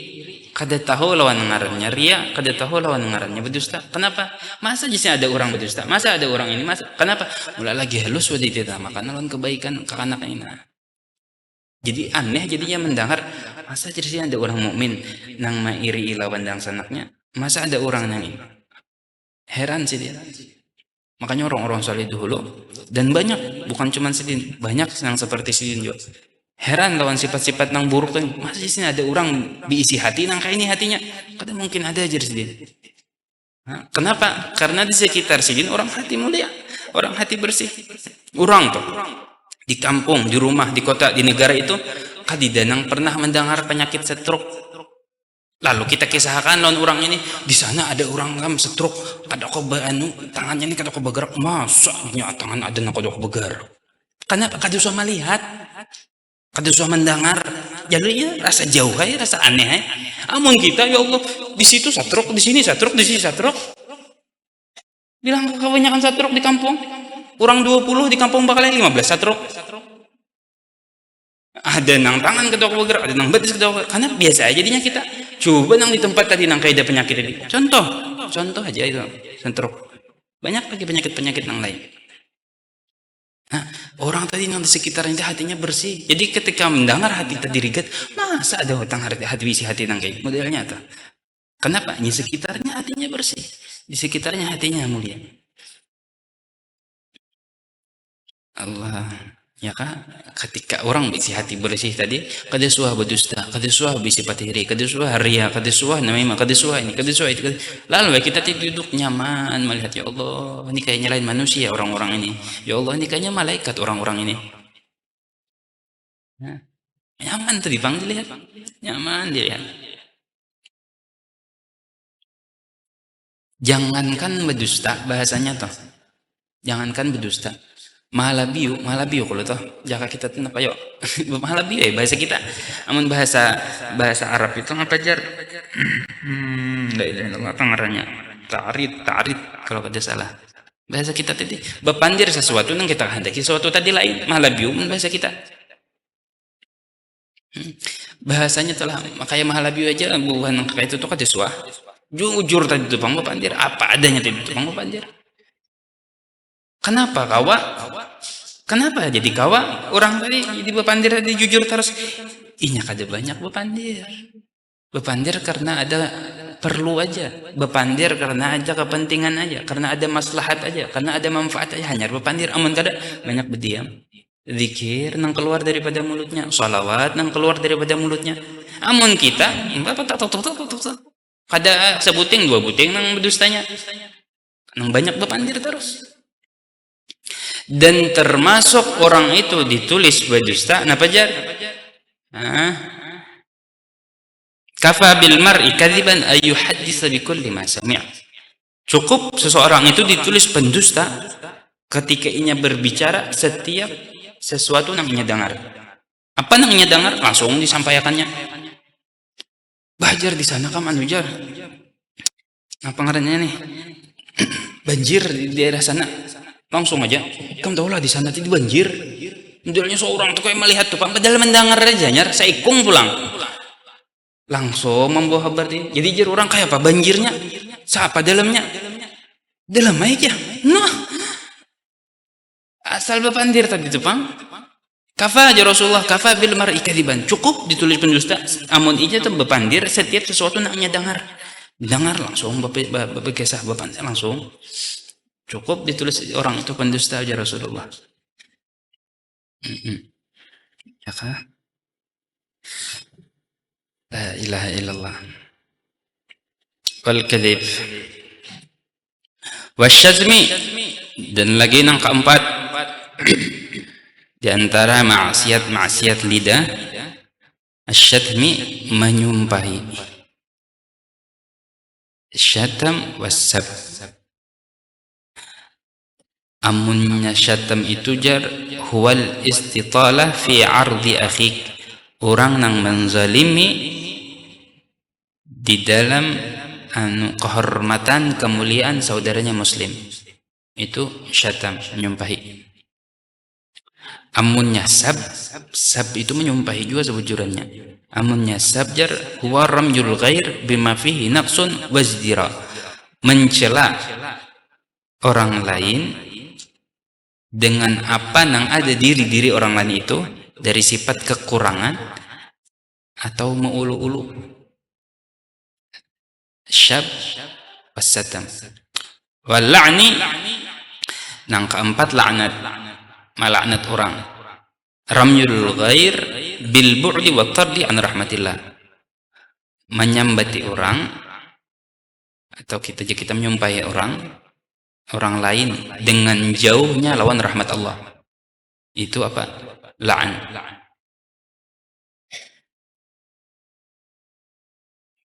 Speaker 2: kada tahu lawan ngarannya ria, kada tahu lawan ngarannya berdusta. Kenapa? Masa di sini ada orang berdusta? Masa ada orang ini? Masa kenapa? Mulai lagi halus wadi ditamakan lawan kebaikan kakanak ini. Jadi aneh jadinya mendengar masa di sini ada orang mukmin nang mairi lawan dang sanaknya. Masa ada orang yang ini? Heran sih dia. Makanya orang-orang saleh dulu dan banyak, bukan cuma Sidin, banyak yang seperti Sidin juga. Heran lawan sifat-sifat nang buruk tuh. Masa di sini ada orang diisi hati nang kayak ini hatinya? Kadang mungkin ada aja Sidin. Kenapa? Karena di sekitar Sidin orang hati mulia, orang hati bersih. Orang tuh di kampung, di rumah, di kota, di negara itu kadidanang pernah mendengar penyakit stroke. Lalu kita kisahkan lawan orang ini, di sana ada orang kan stroke, kada kau tangannya ini kada kau bergerak, masa punya tangan ada nak kau bergerak? Karena kada usah melihat, kada usah mendengar, jadi rasa jauh rasa aneh. Amun kita ya Allah di situ stroke, di sini stroke, di sini stroke. Bilang kebanyakan stroke di kampung, orang 20 di kampung bakal 15 stroke. Ada nang tangan ketua bergerak, ada nang betis ketua bergerak. Karena biasa aja jadinya kita. Coba nang di tempat tadi nang kayak ada penyakit ini. Contoh aja itu stroke. Banyak lagi penyakit-penyakit nang lain. Nah, orang tadi nang di sekitar ini hatinya bersih. Jadi ketika mendengar hati tadi rigat, masa ada hutang hati bisi hati nang kayak modelnya tuh. Kenapa? Di sekitarnya hatinya bersih. Di sekitarnya hatinya mulia. Allah. Ya kah? Ketika orang bisi hati bersih tadi, kada suah berdusta, kada suah bisi patiri, kada suah ria, kada suah namanya, kada suah ini, kada suah itu. Lalu kita duduk nyaman melihat ya Allah, ini kayaknya lain manusia orang-orang ini. Ya Allah, ini kayaknya malaikat orang-orang ini. Nah, nyaman tuh dipanggil lihat, nyaman dilihat. Jangankan berdusta bahasanya toh, jangankan berdusta. Mahalabiu kalau toh jaka kita tuh apa yuk mahalabiu ya bahasa kita. Amun bahasa Arab itu apa jar? Enggak itu apa ngarannya? Ta'rid kalau kada salah. Bahasa kita tadi bepandir sesuatu yang kita hendaki sesuatu tadi lain mahalabiu bahasa kita. Bahasanya telah makanya mahalabiu aja bukan kayak itu tuh kada suah. Jujur tadi tuh bang bepandir apa adanya tadi tuh bang bepandir. Kenapa kawa? Kenapa jadi kawa? Orang tadi jadi bepandir tadi jujur terus. Inya kada banyak bepandir. Bepandir karena ada perlu aja. Bepandir karena ada kepentingan aja. Karena ada maslahat aja. Karena ada manfaat aja. Hanya bepandir. Amun kada banyak berdiam. Zikir nang keluar daripada mulutnya. Salawat nang keluar daripada mulutnya. Amun kita kada sebuting 2 buting nang berdustanya. Nang banyak bepandir terus. Dan termasuk orang itu ditulis berdusta napa jar? Kafa bil mar'i kadziban ay yuhaddits bi kulli ma sami'a. Cukup seseorang itu ditulis pendusta ketika inya berbicara setiap sesuatu yang inya dengar. Apa yang inya dengar langsung disampaikannya. Bajar di sana kam anu jar. Apa ngarannya nih? Banjir di daerah sana. Langsung aja, kamu tahu lah di sana tadi banjir. Modelnya seorang tuh kayak melihat tuh, padahal mendengar aja nyar, seikung pulang. Langsung membawa kabar dia. Jadi jir orang kayak apa banjirnya? Siapa dalamnya? Dalam aja. Nah, asal bepandir tadi tuh pang. Kafa aja Rasulullah, kafa bil mar'i kadiban. Cukup ditulis pendusta. Amun ija tuh bepandir setiap sesuatu naknya dengar langsung berkisah bepandir langsung. Cukup ditulis orang itu pendusta aja Rasulullah. Ya kah? La ilaha illallah. wal kadhib. Wasyazmi, dan lagi yang keempat di antara maksiat lidah, asyadmi, menyumpahi. Syatam wasab. Amunnya syatam itu jar huwal istitalah fi ardi akhik, orang nang menzalimi di dalam kehormatan kemuliaan saudaranya muslim, itu syatam, menyumpahi. Amunnya sab itu menyumpahi juga sebujurannya. Amunnya sab jar huwa ramyul ghair bima fihi naqsun wazdira, mencela orang lain dengan apa yang ada diri orang lain itu dari sifat kekurangan atau meulu-ulu. Syab wasatam. Wal la'ni, yang keempat laknat, melaknat orang. Ramyul ghair bil bu'di wa tardi an rahmatillah, menyambati orang atau kita menyumpahi orang lain dengan jauhnya lawan rahmat Allah. Itu apa? La'an.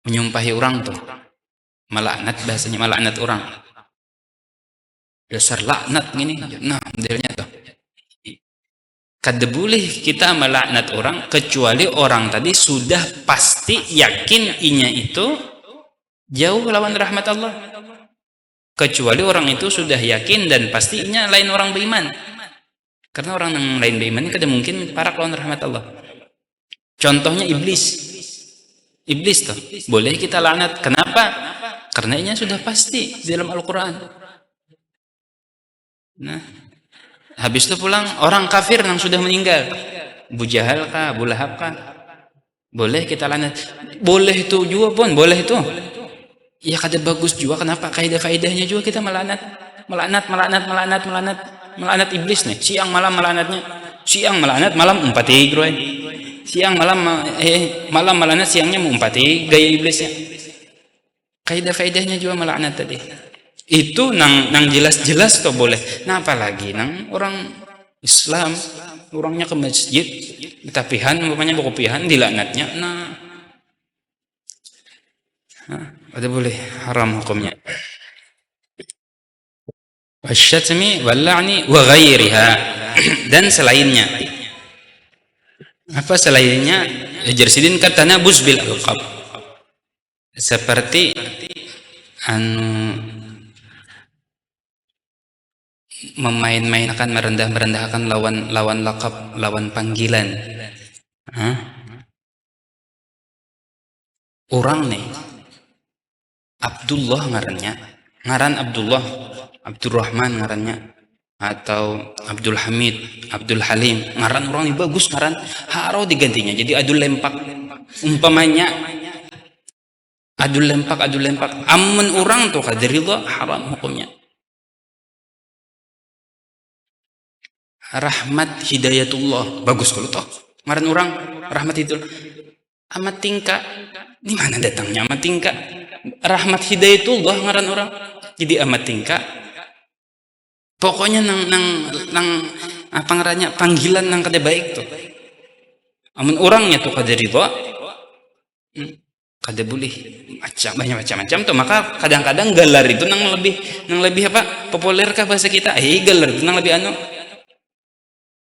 Speaker 2: Menyumpahi orang tuh melaknat, bahasanya melaknat orang. Dasar laknat gini. Nah, modelnya tuh. Kada boleh kita melaknat orang kecuali orang tadi sudah pasti yakin inya itu jauh lawan rahmat Allah. Kecuali orang itu sudah yakin dan pastinya lain orang beriman. Karena orang yang lain beriman kada mungkin parak lawan rahmat Allah. Contohnya iblis. Iblis tuh boleh kita laknat. Kenapa? Karena ini sudah pasti di dalam Al-Quran. Nah, habis itu pulang orang kafir yang sudah meninggal, Abu Jahal kah, Abu Lahab kah, boleh kita laknat. Boleh itu juga pun, boleh itu. Ya kada bagus juga. Kenapa? Kaidah-kaidahnya juga kita melaknat iblis nih. Siang malam melaknatnya. Siang melaknat, malam umpati groen. Siang malam malam melaknat, siangnya umpati gaya iblisnya. Kaidah-kaidahnya juga melaknat tadi. Itu nang jelas-jelas tuh boleh. Nah, apalagi nang orang Islam, orangnya ke masjid, tapihan, umpamanya bukupihan, dilaknatnya. Nah, ada boleh, haram hukumnya. Wasyatmi wal la'ni wa ghairiha, dan selainnya. Apa selainnya? Jarsidin katana buzbil alqab, seperti memain-mainkan, merendah-merendahkan lawan laqab, lawan panggilan. Orang nih Abdullah ngaran Abdullah, Abdurrahman ngarannya, atau Abdul Hamid, Abdul Halim, ngaran orang ini bagus, ngaran harus digantinya jadi Adul Lempak. Umpamanya Adul Lempak. Amun orang tuh kadirillah haram hukumnya. Rahmat Hidayatullah bagus kalau toh ngaran orang Rahmat itu. Amat tingkah, di mana datangnya amat tingkah? Rahmat Hidayatullah ngaran orang jadi amat tingkah. Pokoknya nang apa ngarannya panggilan nang kada baik tuh. Amun orangnya tuh kada ridha, kada boleh macam-macam tuh. Maka kadang-kadang galar itu nang lebih apa populer kah bahasa kita? Galar itu nang lebih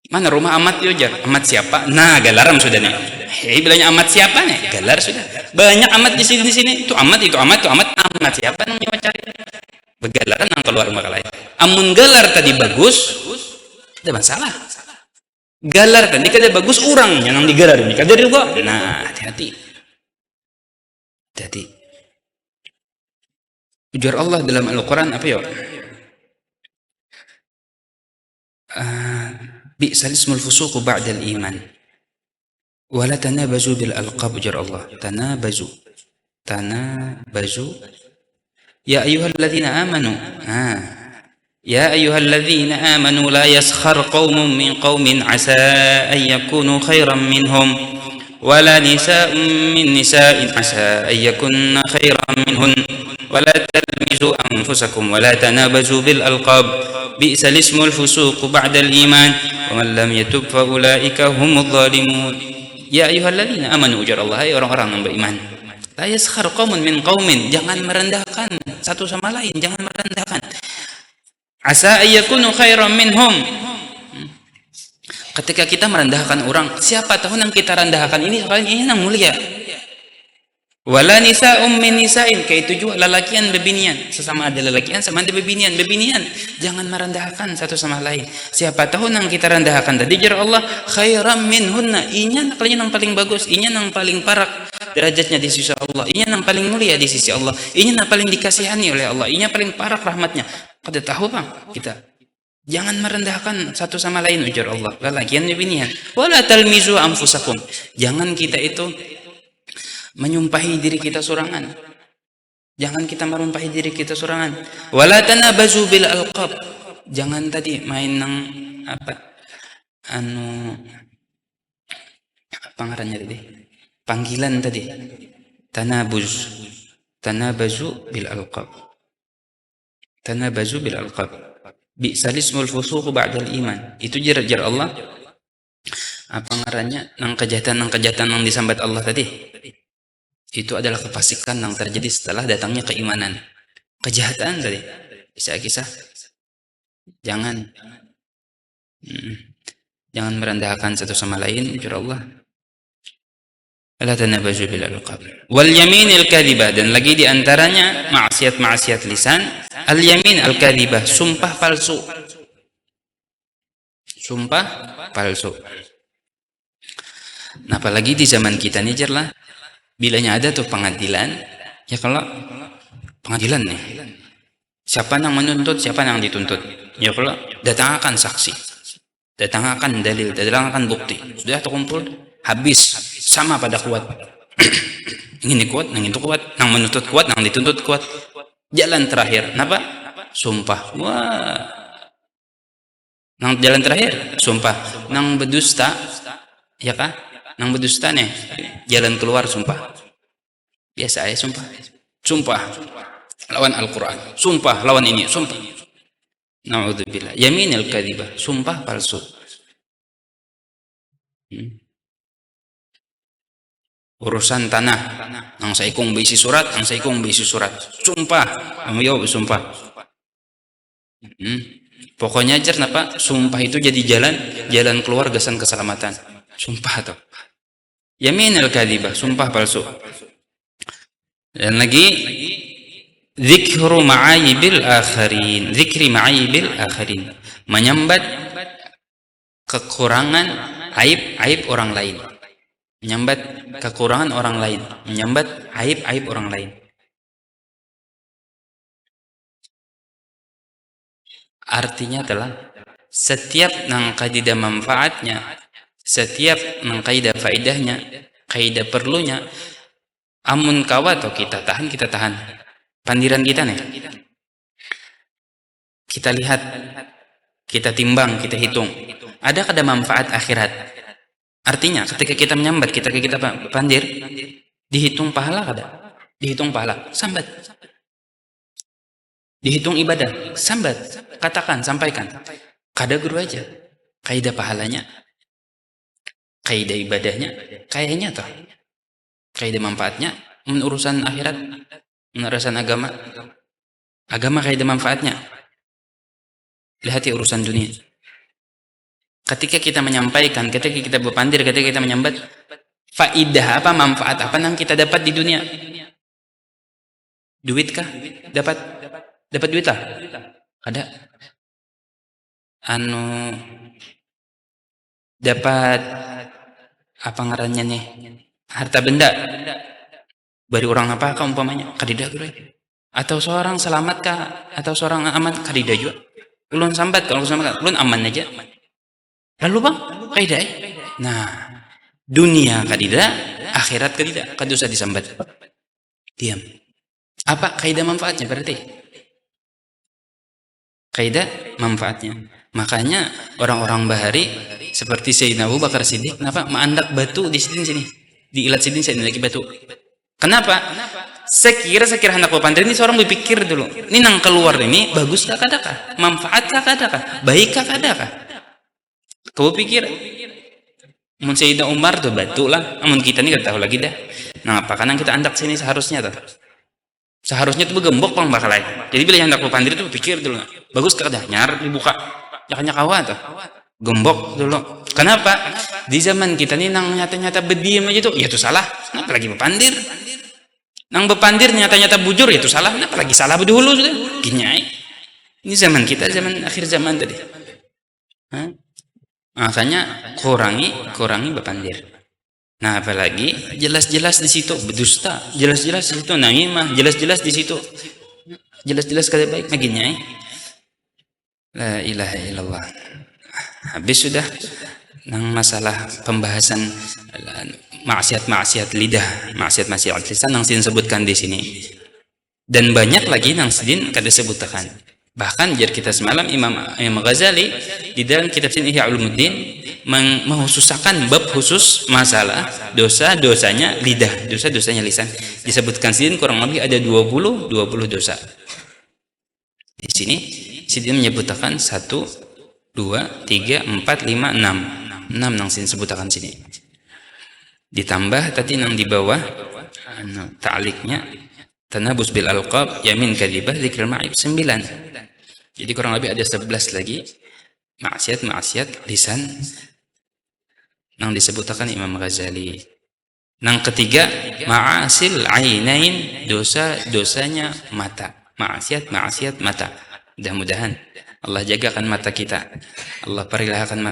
Speaker 2: mana rumah amat yo jar, amat siapa? Nah, galaram sudah nih. Bilangnya amat siapa nih? Galar sudah. Banyak amat di sini. Itu amat siapa nang nyawa cari? Begalaran nang keluar rumah kalai. Amun galar tadi bagus, ada masalah. Galar tadi kada bagus, orangnya nang digalar ini kada juga. Nah, hati-hati. Ujar Allah dalam Al-Quran apa ya? Bi'sal ismul fusuqu ba'dal iman. Wala tanabazu bil alqab, ujar Allah. Tanabazu. Ya ayyuhalladzina amanu. Ya ayyuhalladzina amanu la yaskhar qaumun min qaumin asa an yakunu khairan minhum wala nisa'un min nisa'in asa ayyakunna khairan minhun wala talmizu anfusakum wala tanabazu bil alqab bi'sal ismul fusuq ba'dal iman wa man lam yatub fa ulaika humudz zalimun. Ya ayyuhalladzina amanu ujar Allah, hai orang-orang yang beriman, la yaskhar qaumun min qaumin, jangan merendahkan satu sama lain, jangan merendahkan. Asa ayyakunu khairan minhum, ketika kita merendahkan orang, siapa tahu yang kita rendahkan ini yang mulia. Wala nisa'um min nisa'in, kayak itu juga lelakian bebinian, sesama ada lelakian sama ada bebinian. Jangan merendahkan satu sama lain. Siapa tahu yang kita rendahkan tadi jar Allah khairam minhunna, inya nakalinya yang paling bagus, inya yang paling parak derajatnya di sisi Allah, inya yang paling mulia di sisi Allah, inya yang paling dikasihani oleh Allah, inya paling parak rahmatnya. Kada tahu bang kita. Jangan merendahkan satu sama lain ujar Allah, lelakian bebinian. Wala talmizu anfusakum, jangan kita itu menyumpahi diri kita sorangan. Jangan kita merumpahi diri kita sorangan. Wala tanabazu bil alqab, jangan tadi main nang apa pangarannya tadi, panggilan tadi, tanabazu bil alqab, tanabazu bil alqab bi'sal ismul fusuq ba'dal iman. Itu jar Allah apa ngarannya nang kejahatan yang disambat Allah tadi, itu adalah kefasikan yang terjadi setelah datangnya keimanan. Kejahatan tadi kisah-kisah, jangan merendahkan satu sama lain ujar Allah. La tanabazu bil alqab wal yaminil kadhibah, dan lagi diantaranya maksiat lisan al yamin al kadhibah, sumpah palsu. Nah, apalagi di zaman kita nih jar lah, bilanya ada tuh pengadilan, ya kalau pengadilan nih, siapa yang menuntut, siapa yang dituntut, ya kalau datangkan saksi, datangkan dalil, datangkan bukti, sudah terkumpul, habis, sama pada kuat. Ini kuat, yang itu kuat, yang menuntut kuat, yang dituntut kuat. Jalan terakhir, kenapa? Sumpah. Wah, yang jalan terakhir, sumpah. Yang berdusta, ya kah? Yang berdusta nih, jalan keluar sumpah. Biasa ya sumpah lawan Al-Quran, sumpah lawan ini, sumpah. Na'udzubillah, yaminil kadhibah, sumpah palsu. Urusan tanah, yang saya ikung berisi surat, sumpah, kamu sumpah. Pokoknya aja kenapa sumpah itu jadi jalan keluar gasan keselamatan, sumpah tuh. Yaminul kadhibah, sumpah palsu. Dan lagi zikru ma'ayibil akharin, menyambat kekurangan aib orang lain, menyambat kekurangan orang lain, menyambat aib orang lain. Artinya adalah setiap nang kaidah manfaatnya, setiap nang kaidah faedahnya, kaidah perlunya, amun kawa atau kita tahan pandiran kita nih, kita lihat, kita timbang, kita hitung, ada kada manfaat akhirat. Artinya ketika kita menyambat, kita pandir, dihitung pahala kada? Dihitung pahala, sambat. Dihitung ibadah, sambat, katakan, sampaikan. Kada guru aja, kaidah pahalanya, kaidah ibadahnya, kayaknya toh, kaidah manfaatnya, urusan akhirat, urusan agama kaidah manfaatnya. Lihat ya urusan dunia. Ketika kita menyampaikan, ketika kita berpandir, ketika kita menyambat, faidah apa, manfaat apa yang kita dapat di dunia? Duit kah? Dapat duit lah? Ada? Dapat apa ngarannya nih? Harta benda. Bari orang apa kah umpamanya? Kadida gue. Atau seorang selamat kah? Atau seorang aman? Kadida juga. Ulun sambat, kalau sambat, ulun aman aja. Lalu bang, kaidah. Nah, dunia kadida, akhirat kadida, kada usah disambat. Diam. Apa kaidah manfaatnya berarti? Kaidah manfaatnya. Makanya orang-orang bahari seperti Sayyidina Abu Bakar Siddiq, kenapa menandak batu di sini? Diilat sidin saya lagi batu. Kenapa? Sekira anak pepandir ini seorang berpikir dulu, ini nang keluar ini bagus kah kadakah? Manfaat kah kadakah? Baik kah kadakah? Kau pikir? Mun Sayyidina Umar tuh batu lah, amun kita nih gak tahu lagi dah. Nah, apa karena kita andak sini seharusnya tuh. Seharusnya tuh begembok bang bakal lain. Jadi bila yang hendak pepandir itu pikir dulu, bagus kah dah nyar dibuka, jangan kawan tuh. Gembok dulu. Kenapa? Di zaman kita nih nang nyata-nyata berdiam aja tuh, ya itu salah. Kenapa lagi pepandir? Nang bepandir nyata-nyata bujur ya itu salah. Kenapa lagi salah dulu sudah? Kinyai. Ini zaman kita, zaman akhir zaman tadi. Hah? Makanya kurangi bepandir. Nah, apalagi jelas-jelas di situ berdusta, jelas-jelas di situ namimah, jelas-jelas di situ, jelas-jelas kada baik maginya. La ilaha illallah. Habis sudah nang masalah pembahasan maksiat lidah, maksiat lisan nang sin sebutkan di sini. Dan banyak lagi nang sin kada sebutkan. Bahkan jar kita semalam Imam Ghazali di dalam kitab Ihya Ulumuddin menghususkan bab khusus masalah dosa-dosanya lidah, dosa-dosanya lisan. Disebutkan sidin kurang lebih ada 20 dosa. Di sini sidin menyebutkan 1 2 3 4 5 6 nang sidin sebutkan sini. Ditambah tadi nang di bawah ta'liknya tanabus bil alqab yamin kadhibah dzikrul ma'ib 9. Jadi kurang lebih ada 11 lagi maksiat lisan nang disebutkan Imam Ghazali. Nang ketiga ma'asil ainain, dosanya mata. Maksiat mata. Mudah-mudahan Allah jagakan mata kita. Allah jagakan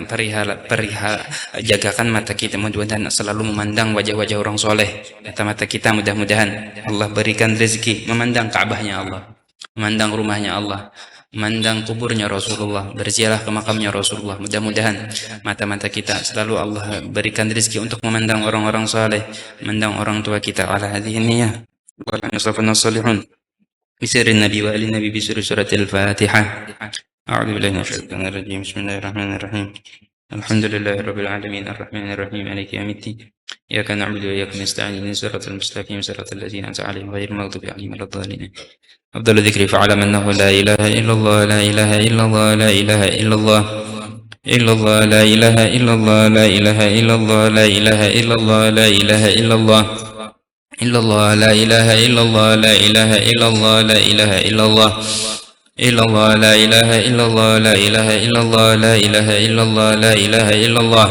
Speaker 2: mata kita. Mudah-mudahan selalu memandang wajah-wajah orang soleh. Mata kita mudah-mudahan Allah berikan rezeki memandang Ka'bahnya Allah, memandang rumahnya Allah, memandang kuburnya Rasulullah, berziarah ke makamnya Rasulullah. Mudah-mudahan mata-mata kita selalu Allah berikan rezeki untuk memandang orang-orang saleh, memandang orang tua kita. Ala hadhihi niyyah wa ala nasrafun salihun bisirin nabi wa ali nabi bisuri suratil Fatihah. A'udzu billahi minasyaitonir rajim. Bismillahirrahmanirrahim. Alhamdulillahi rabbil alamin arrahmanir rahim maliki yaumiddin. Iyyaka na'budu wa iyyaka nasta'in ihdinas siratal mustaqim siratal ladzina an'amta 'alaihim ghairil maghdubi 'alaihim waladdallin. أفضل الذكر فاعلم أنه لا إله إلا الله لا إله إلا الله لا إله إلا الله إلا الله لا إله إلا الله لا إله إلا الله لا إله إلا الله لا إله إلا الله إلا الله لا إله إلا الله لا إله إلا الله لا إله إلا الله إلا الله لا إله إلا الله لا إله إلا الله لا إله إلا الله لا إله إلا الله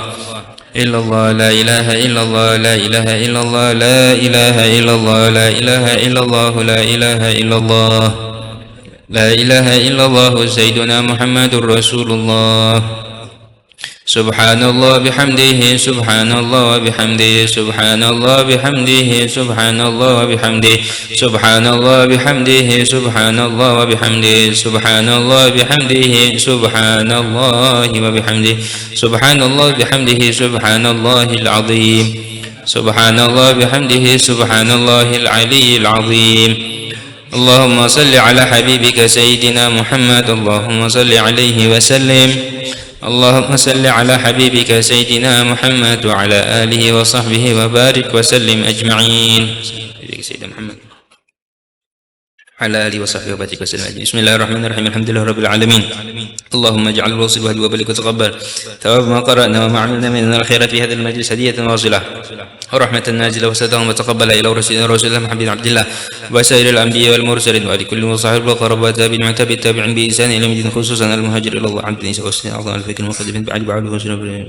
Speaker 2: إلا الله لا إله إلا الله لا إله إلا الله لا إله إلا الله لا إله إلا الله لا إله إلا الله لا إله إلا الله سيدنا محمد رسول الله. سبحان الله بحمده سبحان الله وبحمده سبحان الله بحمده سبحان الله وبحمده سبحان الله بحمده سبحان الله وبحمده سبحان الله بحمده سبحان الله وبحمده سبحان الله بحمده سبحان الله العظيم سبحان الله بحمده سبحان الله العلي العظيم. اللهم صل على حبيبك سيدنا محمد اللهم صل عليه وسلم. اللهم صل على حبيبك سيدنا محمد وعلى آله وصحبه وبارك وسلم أجمعين. سيدنا محمد على آله وصحبه وبارك وسلم أجمعين. بسم الله الرحمن الرحيم الحمد لله رب العالمين. اللهم اجعل الوصل وهدي وبلغ وتقبل ثواب ما قرأنا وما عملنا من الخير في هذا المجلس هدية واصلة ورحمة نازلة وسلام وتقبل إلى رسول الله محمد عبد الله وسائر الأنبياء والمرسلين ولكل وصحب القرب والتابعين وتابع التابعين بإحسان إلى مدين خصوصا المهاجر إلى الله عبد النساء والسنة أعظم الفكر المقدم بعد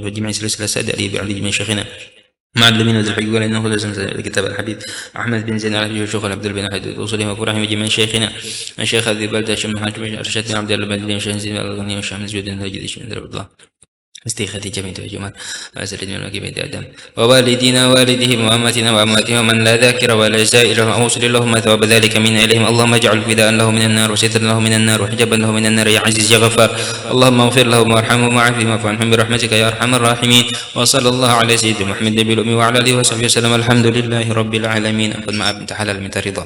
Speaker 2: وجميع سلسلة السادة علي بعد جميع شيخنا معلمين ذي الحق ولأنه لازم كتاب الحبيب أحمد بن زين الحبيب والشيخ عبد الله بن أحد وصلهم وفرحهم جميع شيخنا الشيخ ذي بلدة شيخ محمد بن أرشد بن عبد الله بن زين الشيخ زين الغني والشيخ من زيد الهجد الشيخ الله استيخة جميع الجمال وأسر الجمال كبير آدم ووالدينا والدهم وأمتنا وأماتهم ومن لا ذاكر ولا زائر وأوصل اللهم ثواب ذلك منا إليهم. اللهم اجعل فداء له من النار وسترا له من النار وحجبا له من النار يا عزيز يا غفار. اللهم اغفر لهم وارحمهم وعافهم واعف عنهم برحمتك يا أرحم الراحمين. وصلى الله على سيدنا محمد النبي الأمي وعلى آله وصحبه وسلم. الحمد لله رب العالمين. أقول ما أبنت حلال من رضا.